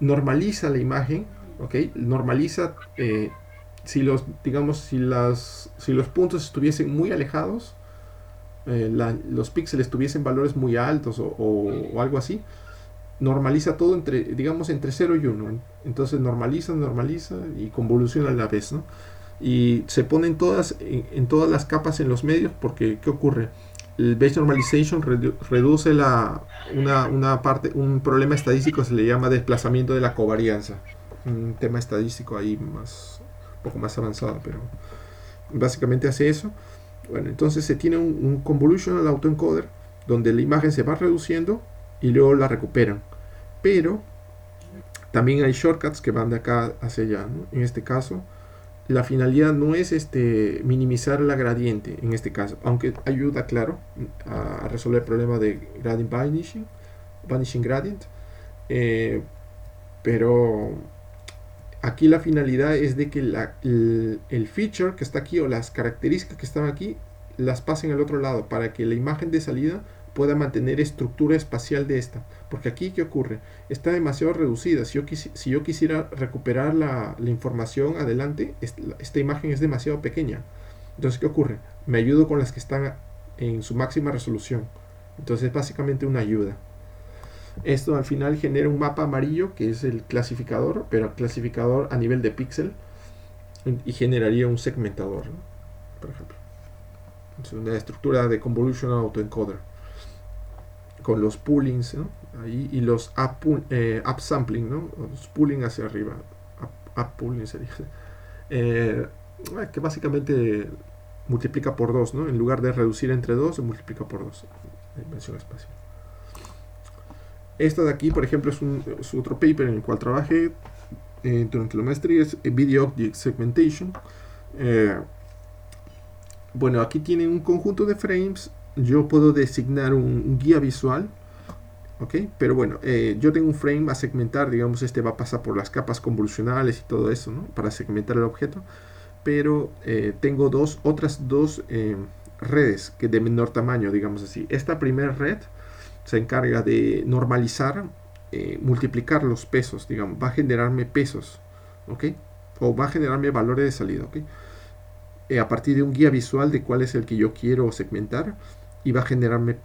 normaliza la imagen, ¿ok? Normaliza si los puntos estuviesen muy alejados, los píxeles tuviesen valores muy altos o algo así, normaliza todo entre 0 y 1. Entonces normaliza y convoluciona a la vez, ¿no? Y se ponen en todas las capas en los medios, porque ¿qué ocurre? El Bayes Normalization reduce un problema estadístico, se le llama desplazamiento de la covarianza, un tema estadístico ahí un poco más avanzado, pero básicamente hace eso. Bueno, entonces se tiene un convolutional autoencoder donde la imagen se va reduciendo y luego la recuperan, pero también hay shortcuts que van de acá hacia allá, ¿no? En este caso la finalidad no es minimizar la gradiente en este caso, aunque ayuda, claro, a resolver el problema de gradient vanishing gradient, pero aquí la finalidad es de que el feature que está aquí o las características que están aquí las pasen al otro lado para que la imagen de salida pueda mantener estructura espacial de esta, porque aquí ¿qué ocurre? Está demasiado reducida. Si yo quisiera recuperar la información adelante, esta imagen es demasiado pequeña. Entonces ¿qué ocurre? Me ayudo con las que están en su máxima resolución. Entonces es básicamente una ayuda. Esto al final genera un mapa amarillo que es el clasificador, pero clasificador a nivel de píxel, y generaría un segmentador, ¿no? Por ejemplo, es una estructura de convolutional autoencoder con los poolings, ¿no? Ahí, y los upsampling, ¿no? Los pooling hacia arriba, pooling se dice, que básicamente multiplica por 2, ¿no? En lugar de reducir entre 2, se multiplica por 2 la dimensión espacial. Esta de aquí, por ejemplo, es otro paper en el cual trabajé durante la maestría, es Video Object Segmentation. Bueno, aquí tienen un conjunto de frames. Yo puedo designar un guía visual, ¿ok? Pero bueno, yo tengo un frame a segmentar, digamos, va a pasar por las capas convolucionales y todo eso, ¿no? Para segmentar el objeto. Pero tengo otras dos redes que de menor tamaño, digamos así. Esta primera red se encarga de normalizar, multiplicar los pesos, digamos, va a generarme pesos, ¿ok? O va a generarme valores de salida, ¿ok? A partir de un guía visual de cuál es el que yo quiero segmentar, y va a generarme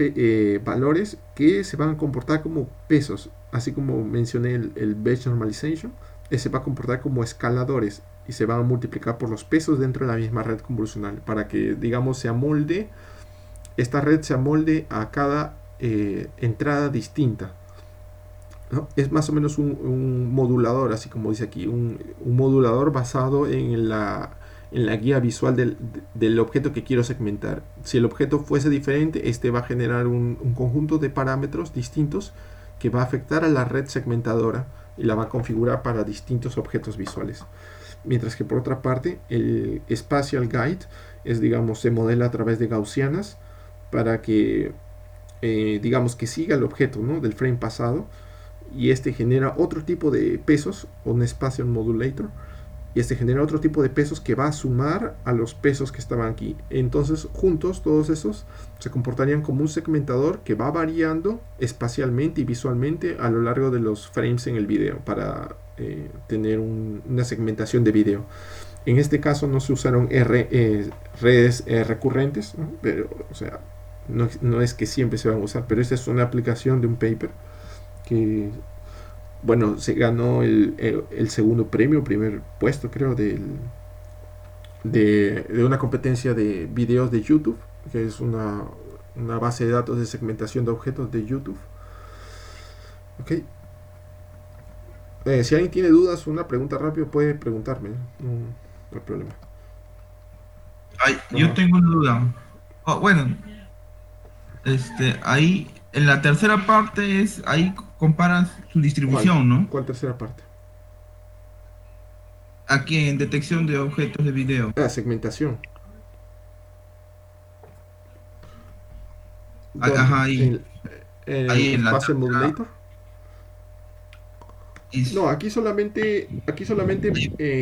valores que se van a comportar como pesos, así como mencioné el Bayes Normalization. Se va a comportar como escaladores y se van a multiplicar por los pesos dentro de la misma red convolucional, para que, digamos, esta red se amolde a cada entrada distinta, ¿no? Es más o menos un modulador, así como dice aquí, un modulador basado en la guía visual del objeto que quiero segmentar. Si el objeto fuese diferente, va a generar un conjunto de parámetros distintos que va a afectar a la red segmentadora y la va a configurar para distintos objetos visuales. Mientras que por otra parte, el Spatial Guide se modela a través de gaussianas para que digamos que siga el objeto, ¿no? Del frame pasado, y genera otro tipo de pesos, un Spatial Modulator, y genera otro tipo de pesos que va a sumar a los pesos que estaban aquí. Entonces juntos todos esos se comportarían como un segmentador que va variando espacialmente y visualmente a lo largo de los frames en el video para tener una segmentación de video. En este caso no se usaron redes recurrentes, ¿no? Pero, o sea, no es que siempre se van a usar, pero esta es una aplicación de un paper que, bueno, se ganó el segundo premio, primer puesto creo, de una competencia de videos de YouTube, que es una base de datos de segmentación de objetos de YouTube. Ok. Si alguien tiene dudas, una pregunta rápida, puede preguntarme. No hay problema. Ay, yo tengo una duda. Bueno, ahí en la tercera parte ahí comparas su distribución, ¿no? ¿Cuál tercera parte? Aquí en detección de objetos de video. Segmentación. Ajá, ahí. Ahí en la Fase tercera. Modulator. No, aquí solamente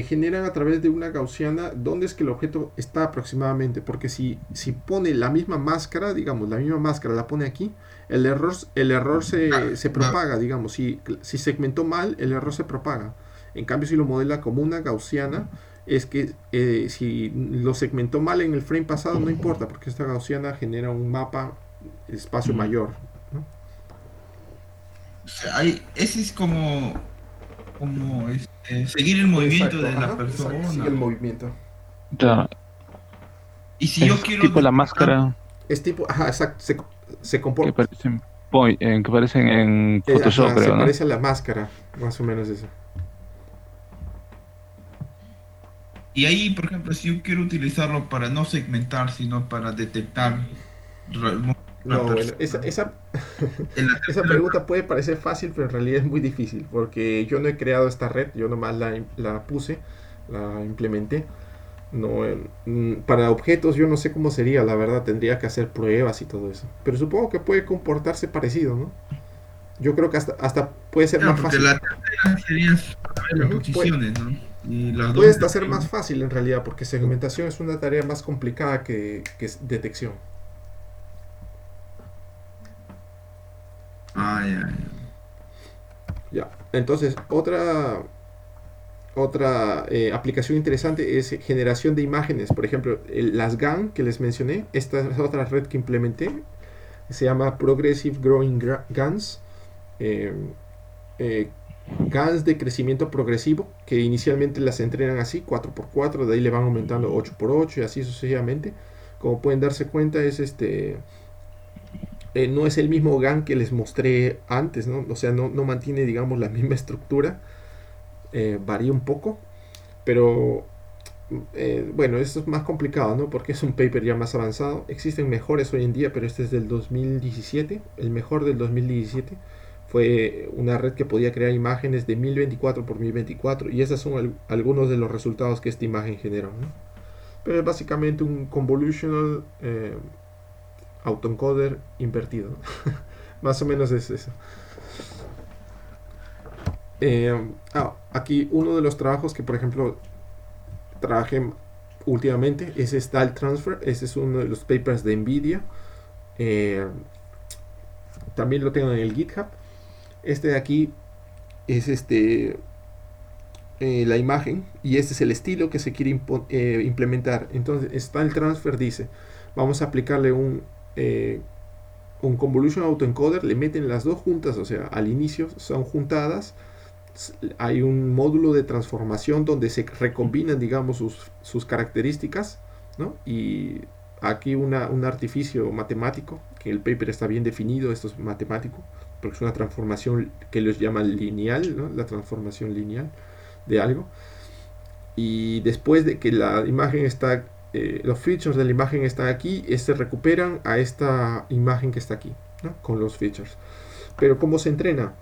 generan a través de una gaussiana dónde es que el objeto está aproximadamente, porque si pone la misma máscara, digamos, la misma máscara la pone aquí, el error se propaga, digamos, si segmentó mal, el error se propaga. En cambio, si lo modela como una gaussiana, es que si lo segmentó mal en el frame pasado, no importa, porque esta gaussiana genera un mapa espacio mayor, ¿no? O sea, ese es como seguir el movimiento Exacto, de la ajá, persona. exacto, sigue el movimiento. Ya, Y si yo es quiero tipo la detectar- máscara Es tipo, ajá, exacto, se que comporta. que aparecen en Ajá, Photoshop, se creo, ¿no? parece a la máscara, más o menos eso. Y ahí, por ejemplo, si yo quiero utilizarlo para no segmentar, sino para detectar No, bueno, esa en la esa pregunta puede parecer fácil, pero en realidad es muy difícil, porque yo no he creado esta red, yo nomás la puse, la implementé. No, para objetos yo no sé cómo sería, la verdad, tendría que hacer pruebas y todo eso. Pero supongo que puede comportarse parecido, ¿no? Yo creo que hasta puede ser Claro, más porque fácil. la tercera sería saber las Ujú, posiciones, ¿no? Y las puede dos hasta ser más fácil en realidad, porque segmentación es una tarea más complicada que detección. Ah, ya. Ya, entonces otra aplicación interesante es generación de imágenes. Por ejemplo, las GAN que les mencioné, esta es otra red que implementé, se llama Progressive Growing GANs. Eh, eh, GANs de crecimiento progresivo, que inicialmente las entrenan así, 4x4, de ahí le van aumentando 8x8 y así sucesivamente. Como pueden darse cuenta, no es el mismo GAN que les mostré antes, ¿no? O sea, no mantiene, digamos, la misma estructura, varía un poco, pero bueno, esto es más complicado, ¿no? Porque es un paper ya más avanzado. Existen mejores hoy en día, pero este es del 2017. El mejor del 2017 fue una red que podía crear imágenes de 1024 por 1024 y esos son algunos de los resultados que esta imagen generó, ¿no? Pero es básicamente un convolutional autoencoder invertido. Más o menos es eso. Aquí uno de los trabajos que, por ejemplo, trabajé últimamente es Style Transfer. Ese es uno de los papers de NVIDIA. También lo tengo en el GitHub. Este de aquí es la imagen y este es el estilo que se quiere implementar. Entonces Style Transfer dice, vamos a aplicarle un Convolution Autoencoder, le meten las dos juntas, o sea, al inicio son juntadas. Hay un módulo de transformación donde se recombinan, digamos, sus características, ¿no? Y aquí un artificio matemático, que el paper está bien definido, esto es matemático, porque es una transformación que ellos llaman lineal, ¿no? La transformación lineal de algo. Y después de que la imagen está, los features de la imagen están aquí, se recuperan a esta imagen que está aquí, ¿no? Con los features. Pero ¿cómo se entrena?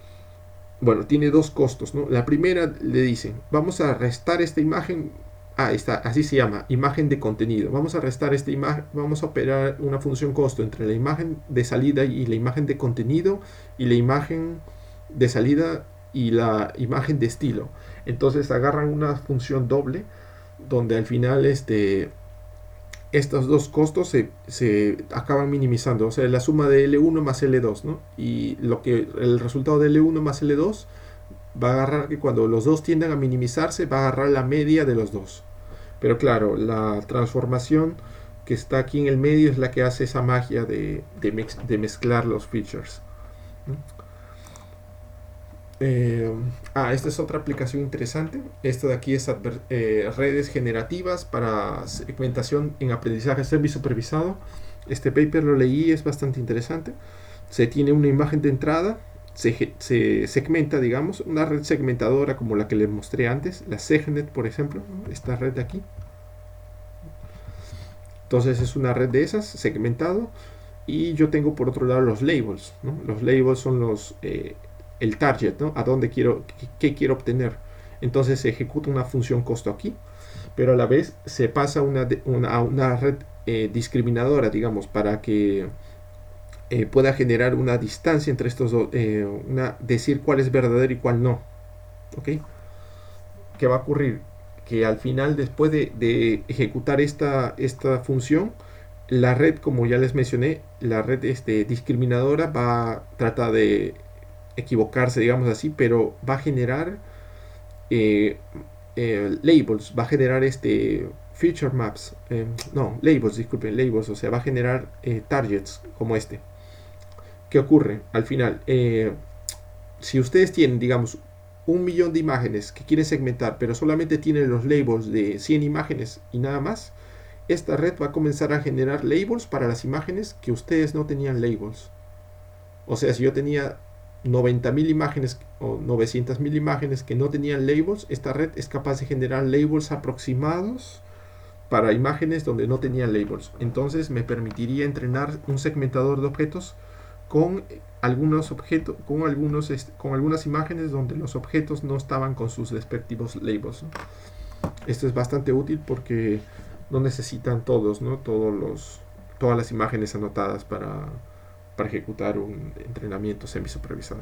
Bueno, tiene dos costos, ¿no? La primera le dicen, vamos a restar esta imagen, así se llama, imagen de contenido. Vamos a restar esta imagen, vamos a operar una función costo entre la imagen de salida y la imagen de contenido y la imagen de salida y la imagen de estilo. Entonces agarran una función doble donde al final estos dos costos se acaban minimizando, o sea, la suma de L1 más L2, ¿no? Y el resultado de L1 más L2 va a agarrar que cuando los dos tiendan a minimizarse, va a agarrar la media de los dos. Pero claro, la transformación que está aquí en el medio es la que hace esa magia de mezclar los features, ¿no? Esta es otra aplicación interesante. Esto de aquí es redes generativas para segmentación en aprendizaje semi-supervisado. Este paper lo leí, es bastante interesante. Se tiene una imagen de entrada, se segmenta, digamos, una red segmentadora como la que les mostré antes, la SegNet, por ejemplo, ¿no? Esta red de aquí. Entonces es una red de esas, segmentado. Y yo tengo por otro lado los labels, ¿no? Los labels son el target, ¿no? A dónde qué quiero obtener. Entonces se ejecuta una función costo aquí, pero a la vez se pasa a una red discriminadora, digamos, para que pueda generar una distancia entre estos dos, decir cuál es verdadero y cuál no. ¿Ok? ¿Qué va a ocurrir? Que al final, después de ejecutar esta función, la red, como ya les mencioné, la red discriminadora va a tratar de equivocarse, digamos así, pero va a generar eh, labels, va a generar feature maps, no, labels, disculpen, labels, o sea, va a generar targets como este. ¿Qué ocurre? Al final, si ustedes tienen, digamos, 1 millón de imágenes que quieren segmentar, pero solamente tienen los labels de 100 imágenes y nada más, esta red va a comenzar a generar labels para las imágenes que ustedes no tenían labels. O sea, si yo tenía 90.000 imágenes o 900.000 imágenes que no tenían labels, esta red es capaz de generar labels aproximados para imágenes donde no tenían labels. Entonces me permitiría entrenar un segmentador de objetos con algunos objetos, con algunas imágenes donde los objetos no estaban con sus respectivos labels, ¿no? Esto es bastante útil porque no necesitan todos, ¿no? Todas las imágenes anotadas para ejecutar un entrenamiento semi-supervisado.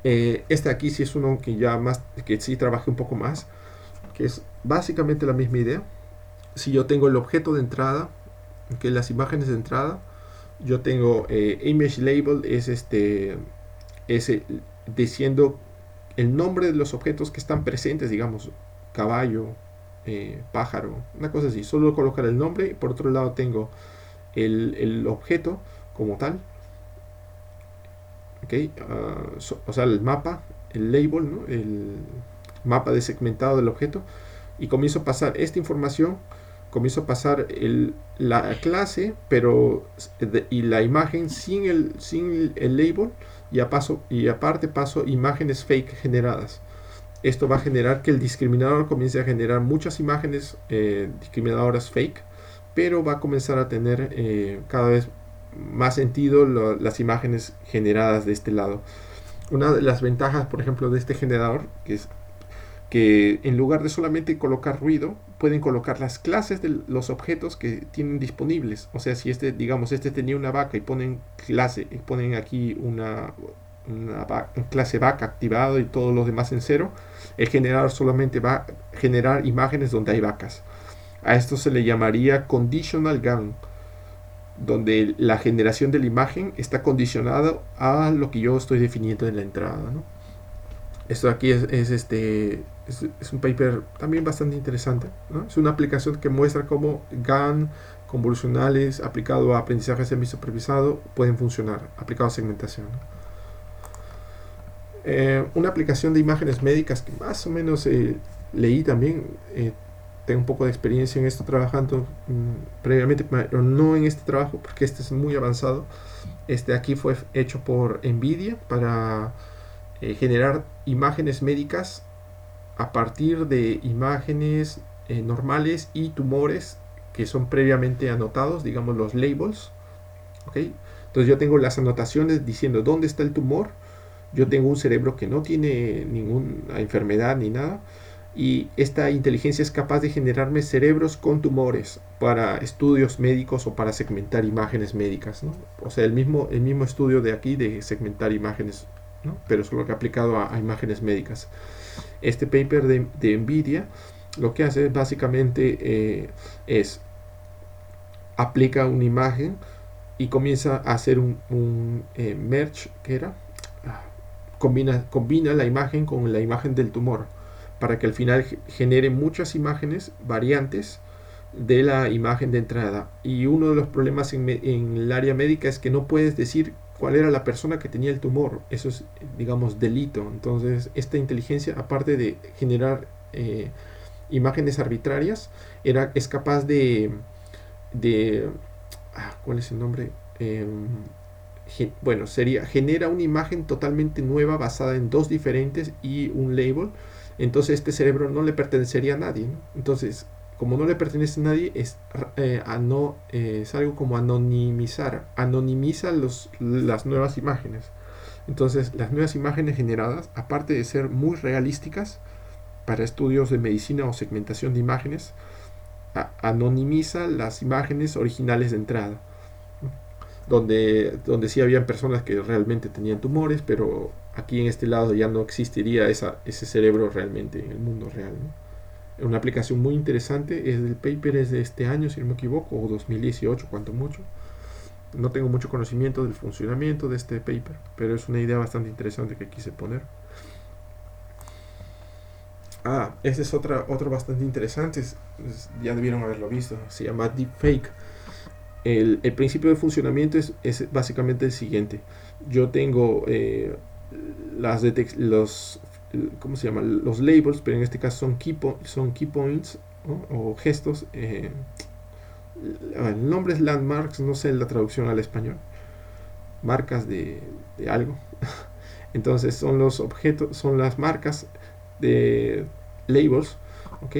Este aquí sí es uno que sí trabajé un poco más, que es básicamente la misma idea. Si yo tengo el objeto de entrada, que las imágenes de entrada, yo tengo image label, diciendo el nombre de los objetos que están presentes, digamos, caballo, pájaro, una cosa así. Solo colocar el nombre. Por otro lado tengo el objeto como tal, ¿okay? O sea, el mapa, el label, ¿no? El mapa de segmentado del objeto, y comienzo a pasar esta información, comienzo a pasar la clase, pero y la imagen sin el label, y aparte paso imágenes fake generadas. Esto va a generar que el discriminador comience a generar muchas imágenes discriminadoras fake, pero va a comenzar a tener cada vez más sentido las imágenes generadas de este lado. Una de las ventajas, por ejemplo, de este generador, que es que en lugar de solamente colocar ruido, pueden colocar las clases de los objetos que tienen disponibles. O sea, si digamos, tenía una vaca y ponen aquí una clase vaca activado y todos los demás en 0, el generador solamente va a generar imágenes donde hay vacas. A esto se le llamaría conditional GAN, donde la generación de la imagen está condicionada a lo que yo estoy definiendo en la entrada, ¿no? Esto aquí es un paper también bastante interesante, ¿no? Es una aplicación que muestra cómo GAN convolucionales aplicado a aprendizaje semi-supervisado pueden funcionar, aplicado a segmentación, ¿no? Una aplicación de imágenes médicas que más o menos leí también, tengo un poco de experiencia en esto trabajando previamente, pero no en este trabajo porque este es muy avanzado. Aquí fue hecho por NVIDIA para generar imágenes médicas a partir de imágenes normales y tumores que son previamente anotados, digamos los labels, ¿okay? Entonces yo tengo las anotaciones diciendo dónde está el tumor. Yo tengo un cerebro que no tiene ninguna enfermedad ni nada, y esta inteligencia es capaz de generarme cerebros con tumores para estudios médicos o para segmentar imágenes médicas, ¿no? O sea, el mismo estudio de aquí de segmentar imágenes, ¿no? Pero solo que aplicado a imágenes médicas. Este paper de NVIDIA lo que hace básicamente es aplica una imagen y comienza a hacer un merge, que era combina la imagen con la imagen del tumor para que al final genere muchas imágenes variantes de la imagen de entrada. Y uno de los problemas en el área médica es que no puedes decir cuál era la persona que tenía el tumor. Eso es, digamos, delito. Entonces, esta inteligencia, aparte de generar imágenes arbitrarias, es capaz de ¿cuál es el nombre? Bueno, genera una imagen totalmente nueva basada en dos diferentes y un label. Entonces este cerebro no le pertenecería a nadie, ¿no? Entonces, como no le pertenece a nadie, es algo como anonimiza las nuevas imágenes. Entonces las nuevas imágenes generadas, aparte de ser muy realísticas para estudios de medicina o segmentación de imágenes, anonimiza las imágenes originales de entrada, donde sí habían personas que realmente tenían tumores, pero aquí en este lado ya no existiría ese cerebro realmente en el mundo real, ¿no? Una aplicación muy interesante, el paper es de este año, si no me equivoco, o 2018, cuanto mucho. No tengo mucho conocimiento del funcionamiento de este paper, pero es una idea bastante interesante que quise poner. Ese es otro bastante interesante, ya debieron haberlo visto, se llama Deepfake. El principio de funcionamiento es básicamente el siguiente. Yo tengo ¿cómo se llama? Los labels, pero en este caso son key points, ¿no? O gestos. El nombre es landmarks, no sé la traducción al español. Marcas de algo. Entonces son los objetos, son las marcas de labels, ¿ok?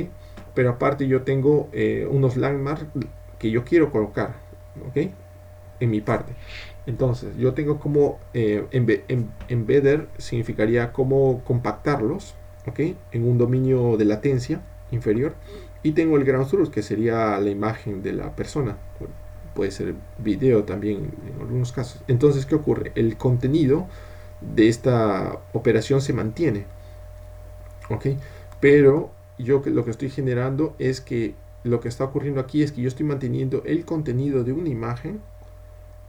Pero aparte yo tengo unos landmarks que yo quiero colocar, ¿ok? En mi parte. Entonces yo tengo como embedder significaría como compactarlos, ¿ok? En un dominio de latencia inferior. Y tengo el ground truth, que sería la imagen de la persona. Puede ser video también en algunos casos. Entonces, ¿qué ocurre? El contenido de esta operación se mantiene, ¿ok? Pero yo lo que estoy generando es que lo que está ocurriendo aquí es que yo estoy manteniendo el contenido de una imagen,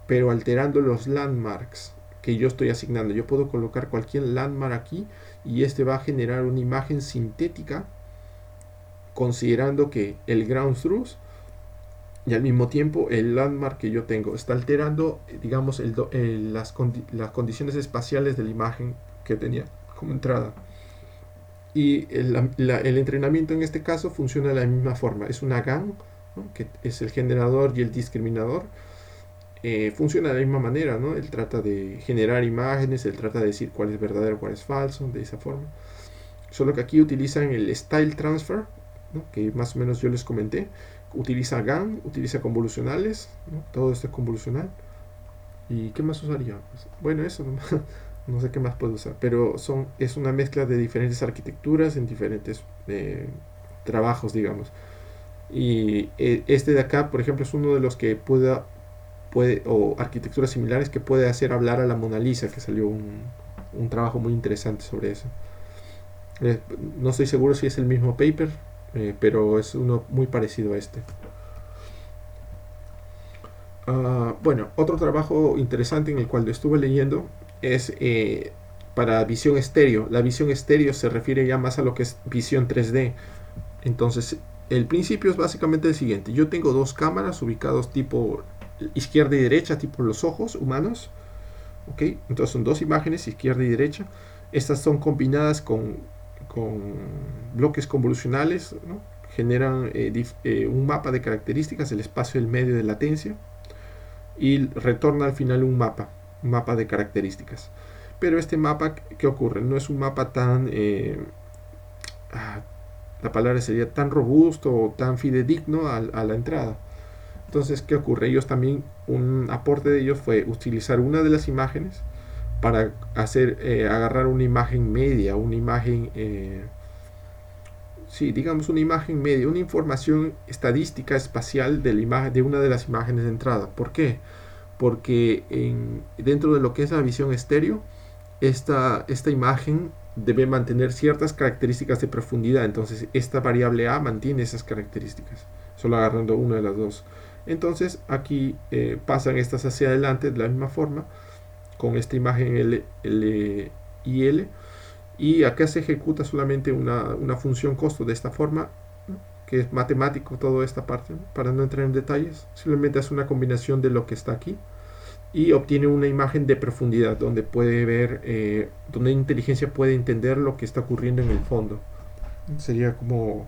pero alterando los landmarks que yo estoy asignando. Yo puedo colocar cualquier landmark aquí y este va a generar una imagen sintética, considerando que el ground truth y al mismo tiempo el landmark que yo tengo está alterando, digamos, las condiciones espaciales de la imagen que tenía como entrada. Y el entrenamiento en este caso funciona de la misma forma. Es una GAN, ¿no? Que es el generador y el discriminador. Funciona de la misma manera, ¿no? Él trata de generar imágenes, él trata de decir cuál es verdadero, cuál es falso, de esa forma. Solo que aquí utilizan el style transfer, ¿no? Que más o menos yo les comenté. Utiliza GAN, utiliza convolucionales, ¿no? Todo esto es convolucional. ¿Y qué más usaría? Pues, bueno, eso no sé qué más puedo usar, pero es una mezcla de diferentes arquitecturas en diferentes trabajos, digamos. Y este de acá, por ejemplo, es uno de los que o arquitecturas similares que puede hacer hablar a la Mona Lisa, que salió un trabajo muy interesante sobre eso. No estoy seguro si es el mismo paper, pero es uno muy parecido a este. Bueno, otro trabajo interesante en el cual estuve leyendo es para visión estéreo. La visión estéreo se refiere ya más a lo que es visión 3D. Entonces, el principio es básicamente el siguiente. Yo tengo dos cámaras ubicados tipo izquierda y derecha, tipo los ojos humanos. ¿Ok? Entonces son dos imágenes, izquierda y derecha. Estas son combinadas con bloques convolucionales, ¿no? Generan un mapa de características, el espacio del medio de latencia, y retorna al final un mapa de características. Pero este mapa, ¿qué ocurre? No es un mapa tan la palabra sería tan robusto o tan fidedigno a la entrada. Entonces, ¿qué ocurre? Ellos también, un aporte de ellos fue utilizar una de las imágenes para agarrar una imagen media, una imagen digamos una imagen media, una información estadística espacial de una de las imágenes de entrada. ¿Por qué? Porque dentro de lo que es la visión estéreo, esta imagen debe mantener ciertas características de profundidad. Entonces esta variable A mantiene esas características, solo agarrando una de las dos. Entonces aquí pasan estas hacia adelante de la misma forma, con esta imagen L y L, y acá se ejecuta solamente una función costo de esta forma, que es matemático toda esta parte, ¿no? Para no entrar en detalles, simplemente hace una combinación de lo que está aquí y obtiene una imagen de profundidad donde puede ver, donde la inteligencia puede entender lo que está ocurriendo en el fondo. Sería como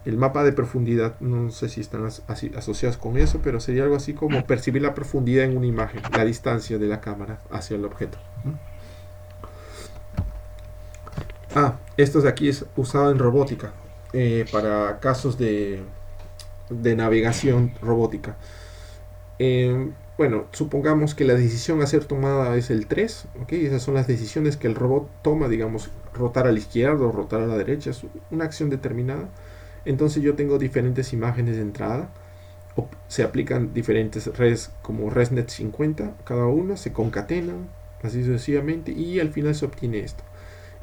el mapa de profundidad, no sé si están así asociados con eso, pero sería algo así como percibir la profundidad en una imagen, la distancia de la cámara hacia el objeto. Esto de aquí es usado en robótica, para casos de navegación robótica. Bueno, supongamos que la decisión a ser tomada es el 3, ¿ok? Esas son las decisiones que el robot toma, digamos, rotar a la izquierda o rotar a la derecha, es una acción determinada. Entonces yo tengo diferentes imágenes de entrada, se aplican diferentes redes como ResNet 50, cada una se concatenan, así sucesivamente, y al final se obtiene esto.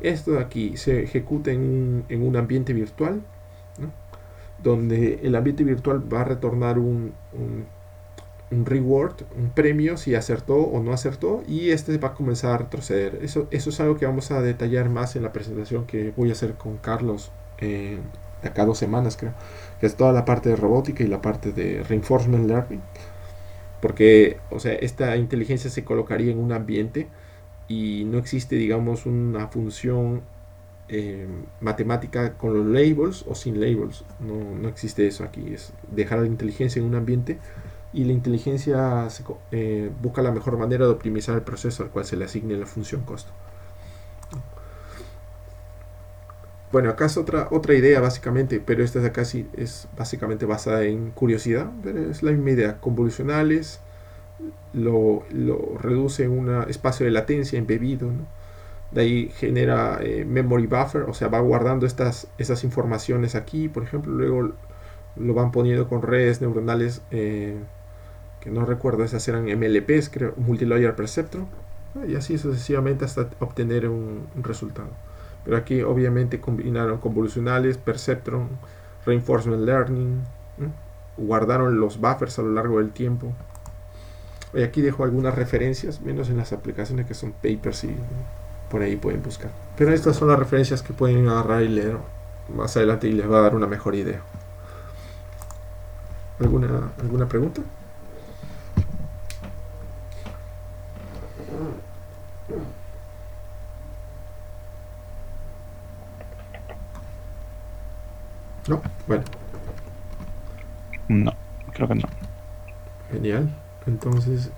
Esto de aquí se ejecuta en un ambiente virtual, ¿no? Donde el ambiente virtual va a retornar un reward, un premio si acertó o no acertó, y este va a comenzar a retroceder. Eso es algo que vamos a detallar más en la presentación que voy a hacer con Carlos de acá 2 semanas, creo, que es toda la parte de robótica y la parte de reinforcement learning, porque, o sea, esta inteligencia se colocaría en un ambiente y no existe, digamos, una función matemática con los labels o sin labels. No existe eso aquí. Es dejar a la inteligencia en un ambiente y la inteligencia busca la mejor manera de optimizar el proceso al cual se le asigne la función costo. Bueno, acá es otra idea básicamente, pero esta de acá sí es básicamente basada en curiosidad, pero es la misma idea. Convolucionales, lo reduce en un espacio de latencia embebido, ¿no? De ahí genera memory buffer, o sea, va guardando esas informaciones aquí, por ejemplo, luego lo van poniendo con redes neuronales, que no recuerdo, esas eran MLPs, creo, Multilayer Perceptron, y así sucesivamente hasta obtener un resultado. Pero aquí obviamente combinaron convolucionales, perceptron, reinforcement learning, guardaron los buffers a lo largo del tiempo. Y aquí dejo algunas referencias, menos en las aplicaciones que son papers y por ahí pueden buscar. Pero estas son las referencias que pueden agarrar y leer más adelante y les va a dar una mejor idea. ¿Alguna pregunta? No, bueno. No, creo que no. Genial. Entonces,